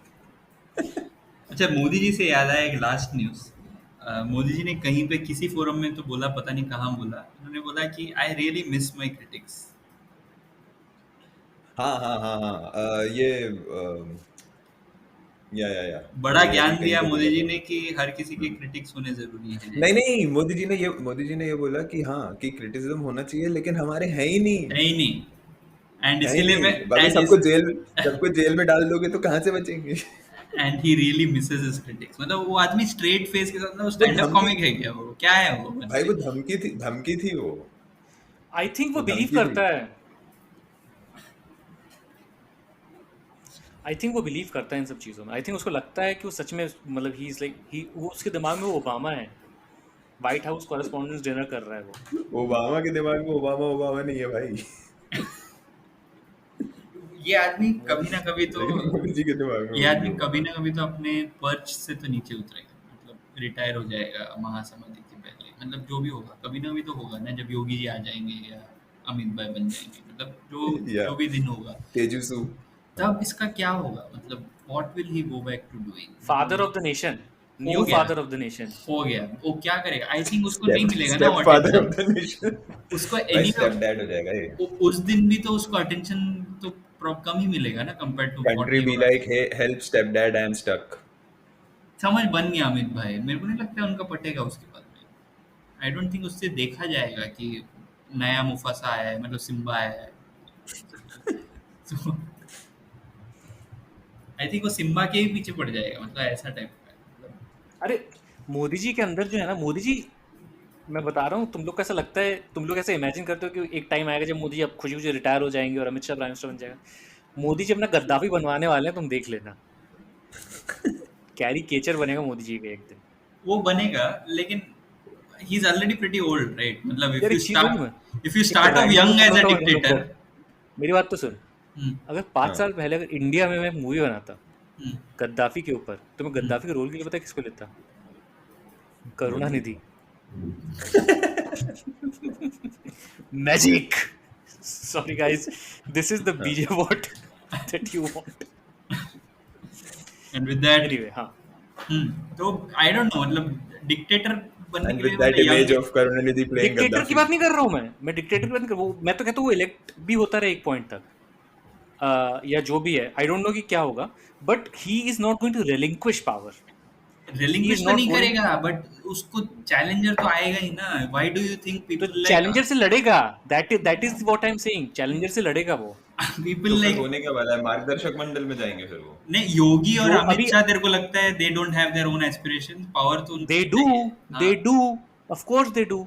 अच्छा, मोदी जी से याद आया एक लास्ट न्यूज। मोदी जी ने कहीं पे किसी फोरम में तो बोला, पता नहीं कहाँ बोला, उन्होंने बोला कि I really miss my critics. हाँ ये या बड़ा मैंने ज्ञान कहीं दिया तो मोदी बोला जी था। ने कि हर किसी के क्रिटिक्स होने जरूरी है। नहीं मोदी जी ने ये बोला कि हाँ कि क्रिटिसिज्म होना चाहिए, लेकिन हमारे है ही नहीं, नहीं नहीं, एंड है ही इसीलिए मैं नहीं। बाकी सबको जेल में डाल दोगे तो कहाँ से बचेंगे? And he really Mrs his critics. मतलब वो आदमी स्ट्रेट फेस के साथ ना, वो स्टैंड अप धमकी- कॉमिक है क्या? वो क्या है वो? भाई वो धमकी थी वो। आई थिंक वो वो बिलीव धमकी करता है, आई थिंक वो बिलीव करता है इन सब चीज़ों में। आई थिंक उसको लगता है कि वो सच में मतलब ही इज लाइक वो उसके दिमाग में वो ओबामा है, व्हाइट हाउस कॉरेस्पॉन्डेंस डिनर कर रहा है वो। ओबामा के दिमाग में ओबामा नहीं है भाई। ये आदमी कभी ना कभी तो लेकिन मोदी जी के दिमाग में ये आदमी ओबामा। कभी ना कभी तो अपने पर्च से तो नीचे उतरेगा, मतलब रिटायर हो जाएगा महासमाधि के पहले। मतलब जो भी होगा कभी ना कभी तो होगा ना, जब योगी जी आ जाएंगे या अमित भाई बन जाएंगे, मतलब Yeah. जो भी दिन होगा, तेजस्वी तब इसका क्या होगा? मतलब what will he go back to doing? Father of the nation, न्यू गया। Father of the nation. हो गया, वो क्या करेगा? आई थिंक उसको नहीं मिलेगा ना स्टेप वो father of attention। The nation, उसको भाई एनी स्टेप डैड हो जाएगा ये। उस दिन भी तो उसको अटेंशन तो कम ही मिलेगा ना compare to country be like help step dad, I am stuck. समझ बन गया अमित भाई। मेरे को नहीं लगता है उनका पटेगा उसके बाद में। आई डोंट थिंक उससे देखा जाएगा कि नया मुफासा आया है, मतलब सिम्बा आया है। आई थिंक वो सिम्बा के ही पीछे पड़ जाएगा, मतलब ऐसा टाइप का। अरे मोदी जी के अंदर जो है ना, मोदी जी मैं बता रहा हूँ, तुम लोग को ऐसा लगता है, तुम लोग ऐसे इमेजिन करते हो कि एक टाइम आएगा जब मोदी जी अब खुशी खुशी रिटायर हो जाएंगे और अमित शाह प्राइम मिनिस्टर बन जाएगा। मोदी जी अपना गद्दाफी बनवाने वाले हैं, तुम देख लेना। कैरिकेचर बनेगा मोदी जी का एक दिन। वो बनेगा, लेकिन he is already pretty old, right? मतलब यार, एक चीज़ बोलूं मैं? If you start off young age a रुको, डिक्टेटर। मेरी बात तो सुन, अगर 5 साल पहले अगर इंडिया में मैं मूवी बनाता गद्दाफी के ऊपर, तो मैं गद्दाफी के रोल के लिए पता है किसको लेता? Karunanidhi. Magic. Sorry guys, this is the BJ what that you want. And with that anyway, हाँ, तो आई डोंट नो, मतलब डिक्टेटर बनने एंड के विद लिए that image of Karunanidhi playing dictator की गद्दाफी। बात नहीं कर रहा हूँ मैं डिक्टेटर की बात नहीं कर रहा हूँ। मैं तो कहता हूँ वो इलेक्ट भी होता रहे एक पॉइंट तक, या जो भी है, आई डोंट नो कि क्या होगा, but he is not going to relinquish power. Relinquish तो नहीं करेगा, बट उसको चैलेंजर तो आएगा ही ना। व्हाई डू यू थिंक तो पीपल चैलेंजर से लड़ेगा, that is what I am saying, challenger से लड़ेगा वो। पीपल तो फिर लाइक होने क्या वाला है, मार्गदर्शक मंडल में जाएंगे फिर वो। नहीं, योगी और जो अमित अभी शाह तेरे को लगता है they don't have their own aspirations? Power तो उनको they भी do, चाहिए। they हाँ do, of course they do.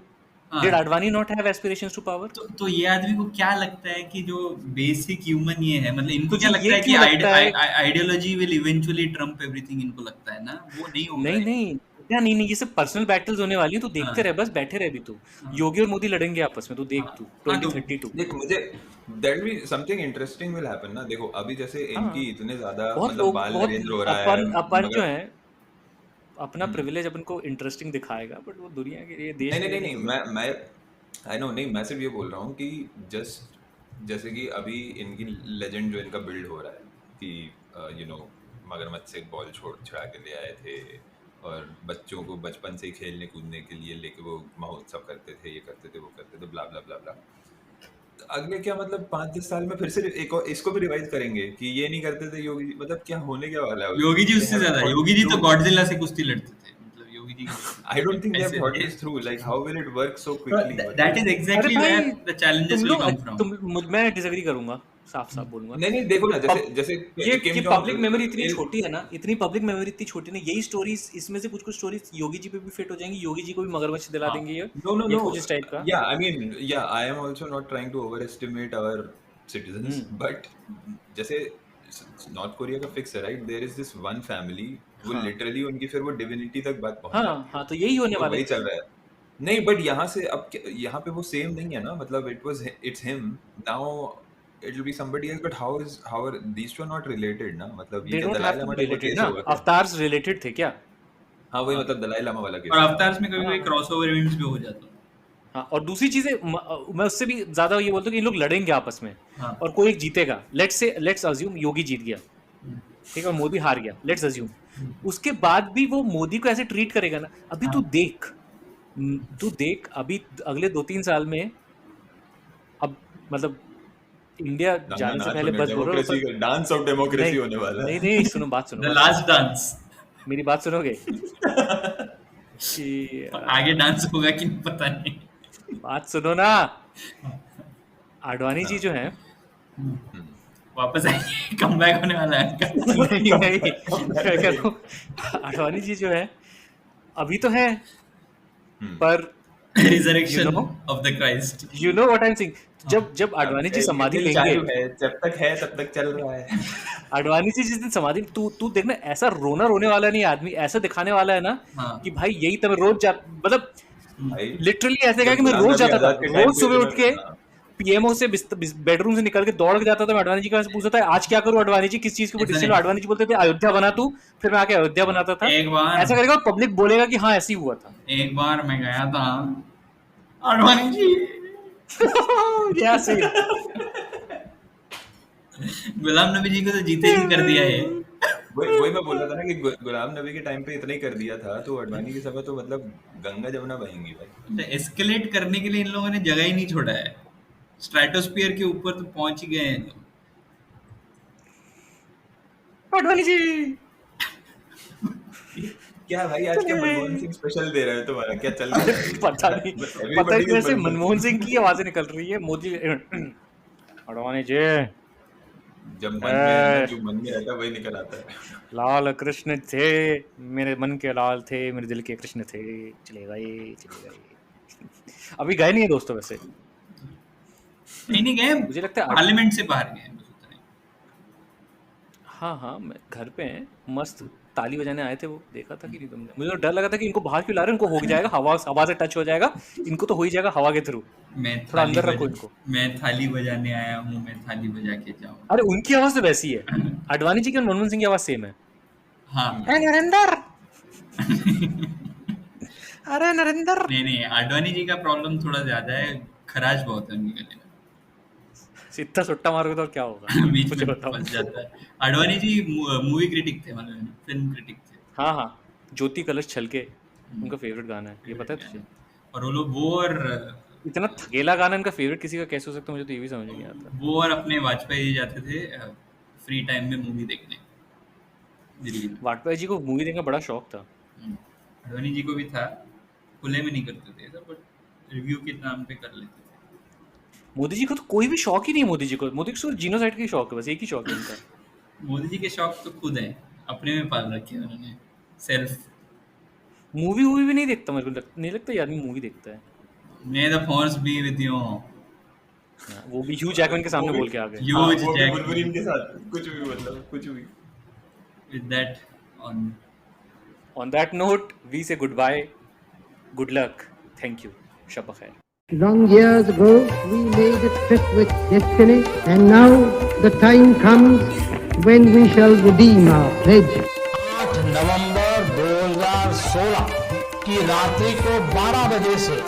हाँ। Did Advani not have aspirations to power? तो ये आदमी को क्या लगता है कि जो बेसिक ह्यूमन ये है, मतलब इनको तुझे क्या लगता ये है कि क्यों लगता है? Ideology will eventually Trump everything, इनको लगता है ना, वो नहीं होगा। नहीं नहीं क्या नहीं नहीं, ये सब पर्सनल बैटल्स होने वाली है, तू देखते हाँ रह, बस बैठे रह भी तू। हाँ योगी और मोदी लड़ेंगे आपस में, तू देख हाँ तू हाँ, तो 2032। देख मुझे that be something interesting will happen ना। देखो अभी जैसे हाँ इनकी इतने ज्यादा बहुत मतलब लोग, बाल बहुत नरेंद्र हो रहा है, अपन जो मगर है अपना प्रिविलेज अपन को इंटरेस्टिंग दिखाएगा, बट वो दुनिया के लिए, देश नहीं के नहीं लिए नहीं नहीं नहीं, मैं आई नो नहीं, मैं सिर्फ ये बोल रहा हूँ कि जस्ट जैसे कि अभी इनकी लेजेंड जो इनका बिल्ड हो रहा है कि यू नो मगरमच्छ से एक बॉल छोड़ छुड़ा के ले आए थे और बच्चों को बचपन से ही खेलने कूदने के लिए लेके वो महोत्सव करते थे, ये करते थे, वो करते थे, ब्ला ब्ला ब्ला ब्ला। अगले क्या मतलब 5-10 साल में फिर से एक और इसको भी रिवाइज करेंगे कि ये नहीं करते थे योगी जी, मतलब क्या होने क्या वाला है। योगी जी They उससे haven't ज्यादा, thought योगी this जी तो through. गॉडजिला से कुश्ती लड़ते थे, मतलब Yogi ji I don't think they have ऐसे thought this through. Like how will it work so quickly? That is अरे एग्जैक्टली भाई वेयर द चैलेंजेस तुम विल लोग, कम फ्रॉम। मैं डिसएग्री करूंगा, साफ साफ बोलूंगा। नहीं नहीं देखो ना, जैसे जैसे ये किम जोंग पब्लिक मेमोरी इतनी छोटी है ना, इतनी पब्लिक मेमोरी इतनी छोटी ना, यही स्टोरीज, इसमें से कुछ कुछ स्टोरीज योगी जी पे भी फिट हो जाएंगी, योगी जी को भी मगरमच्छ दिला देंगे ये No, no, ये no. कुछ इस टाइप का। Yeah, I mean, yeah, I am also not trying to overestimate our citizens, but जैसे नॉर्थ कोरिया का फिक्स है, right? There is this one family वो हाँ लिटरली उनकी फिर वो डिविनिटी तक बात पहुंच हाँ जाती है, हाँ, तो यही होने तो वाला वही है। चल रहा है। नहीं बट यहाँ से अब यहाँ पे वो सेम नहीं है ना, मतलब it's him now, it will be somebody else, but how are these two are not related ना, मतलब ये दे क्या don't Dalai have to Lama be type का रिलेटेड केस ना, होगा क्या? अवतार्स रिलेटेड थे क्या? हाँ वही, मतलब दलाई लामा वाला केस और होगा। अवतार्स में कभी हाँ कभी क्रॉसओवर इवेंट्स भी हो जाता है। हाँ, और दूसरी चीजें मैं उससे भी ज्यादा ये बोलता हूँ कि इन लोग लड़ेंगे आपस में हाँ और कोई एक जीतेगा। लेट्स अज्यूम योगी जीत गया, ठीक है, और मोदी हार गया, लेट्स अज्यूम। उसके बाद भी वो मोदी को ऐसे ट्रीट करेगा ना, अभी तू देख अभी अगले 2-3 साल में, अब मतलब इंडिया ना ना जाने से नाच पहले होने, बस बोल रहा हूँ, डेमोक्रेसी का डांस ऑफ डेमोक्रेसी नहीं होने वाला नहीं है। नहीं, सुनो बात सुनो, द लास्ट डांस, मेरी बात सुनोगे कि आगे डांस होगा कि नहीं पता नहीं। बात सुनो ना। आडवाणी जी जो है वापस आएंगे, कम बैक होने वाला है इनका। नहीं नहीं, क्या कह रहा हूँ, आडवाणी जी जो है अभी तो है, पर resurrection You know? Of the Christ. You know what I am saying, जब आडवाणी जी समाधि दिल लेंगे, चालू है, जब तक है तब तक चल रहा है। आडवाणी जी जिस दिन समाधि, तू देखना, ऐसा रोने वाला नहीं आदमी, ऐसा दिखाने वाला है ना हाँ। कि भाई यही तो मैं रोज जा, मतलब भाई लिटरली ऐसे कहा जब कि मैं गुलाम रोज नबी जाता था, आजाद के टाइम रोज पे सुबह उठ के हाँ, पीएमओ से बेडरूम से निकल के दौड़ के जाता था, मैं आडवाणी जी का पूछता था आज क्या करूं, आडवाणी जी किस चीज के ऊपर ऐसा डिसीजन, नहीं। आडवाणी जी बोलते थे अयोध्या बना तू, फिर मैं आके अयोध्या बनाता था। एक बार ऐसा करेगा और पब्लिक बोलेगा कि हाँ ऐसे ही हुआ था। एक बार मैं गया था आडवाणी जी, क्या सही गुलाम नबी जी को तो जीते ही कर दिया है। वही मैं बोल रहा था ना कि गुलाम नबी के टाइम पे इतना ही कर दिया था, तो अडवाणी के समय तो मतलब गंगा जमुना बहेंगी भाई। एस्केलेट करने के लिए इन लोगों ने जगह ही नहीं छोड़ा है, स्ट्रेटोस्फीयर के ऊपर तो पहुंच ही गए हैं लोग। आडवाणी जी। क्या भाई आज क्या मनमोहन सिंह स्पेशल दे रहे हो, तुम्हारा क्या चल रहा है? पता नहीं, पता है कैसे मनमोहन सिंह की आवाजें निकल रही है, मोदी आडवाणी जी जब मन में जो मन में रहता है वही निकल आता है। लाल कृष्ण थे, मेरे मन के लाल थे, मेरे दिल के कृष्ण थे, चले गए। अभी गए नहीं है दोस्तों वैसे, नहीं गए, मुझे लगता है पार्लियामेंट से बाहर गए बस उतना ही। हाँ मैं घर पे हैं, मस्त ताली बजाने आए थे, वो देखा था कि नहीं तुमने? मुझे तो डर लगा था कि इनको बाहर क्यों ला रहे हैं, इनको हो जाएगा, हवा से टच हो जाएगा, इनको तो हो ही जाएगा हवा के थ्रू, मैं थोड़ा अंदर रखो इनको। मैं थाली बजाने आया हूँ, मैं थाली बजा के जाऊँ। अरे उनकी आवाज तो वैसी है, आडवाणी जी की और मनमोहन सिंह की आवाज सेम है। हाँ नरेंद्र अरे नरेंद्र, नहीं आडवाणी जी का प्रॉब्लम थोड़ा ज्यादा है, खराश बहुत है उनके गले में। इतना सुट्टा मारोगे तो और क्या होगा, बीच मुझे में बताओ। फंस जाता है। आडवाणी जी मूवी क्रिटिक थे, मतलब फिल्म क्रिटिक थे। हाँ ज्योति कलश छलके उनका फेवरेट गाना है, ये पता है तुझे? और वो और इतना थकेला गाना इनका फेवरेट किसी का कैसे हो सकता है, मुझे तो ये भी समझ नहीं आता। वो और अपने वाजपेयी जी जाते थे फ्री टाइम में मूवी देखने दिल्ली में। वाजपेयी जी को मूवी देखने का बड़ा शौक था। आडवाणी जी को भी था, खुले में नहीं करते थे सब, बट रिव्यू के नाम पे कर लेते थे। मोदी जी को तो कोई भी शौक ही नहीं है। मोदी जी को सिर्फ जीनोसाइड का ही शौक है, बस एक ही शौक है उनका। मोदी जी के शौक तो खुद है, अपने में पाल रखे हैं उन्होंने, सेल्फ। मूवी वूवी भी नहीं देखता, मेरे को नहीं लगता ये आदमी मूवी देखता है। मे the force be with you. वो भी ह्यू जैकमैन के सामने बोल के आ गए। ह्यूज वो भी जैक वुल्वरीन के साथ कुछ भी, मतलब कुछ भी। With that On that note, we say goodbye, good luck, thank you, शब खैर। Long years ago, we made a trip with destiny, and now the time comes when we shall redeem our pledge. 8 नवंबर 2016 की रात्रि को 12 बजे से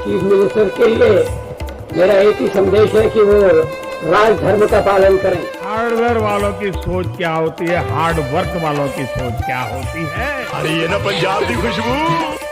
chief minister के लिए मेरा एक ही संदेश है कि वो राज धर्म का पालन करें। हार्डवेयर वालों की सोच क्या होती है, हार्ड वर्क वालों की सोच क्या होती है। अरे ये ना पंजाब की खुशबू।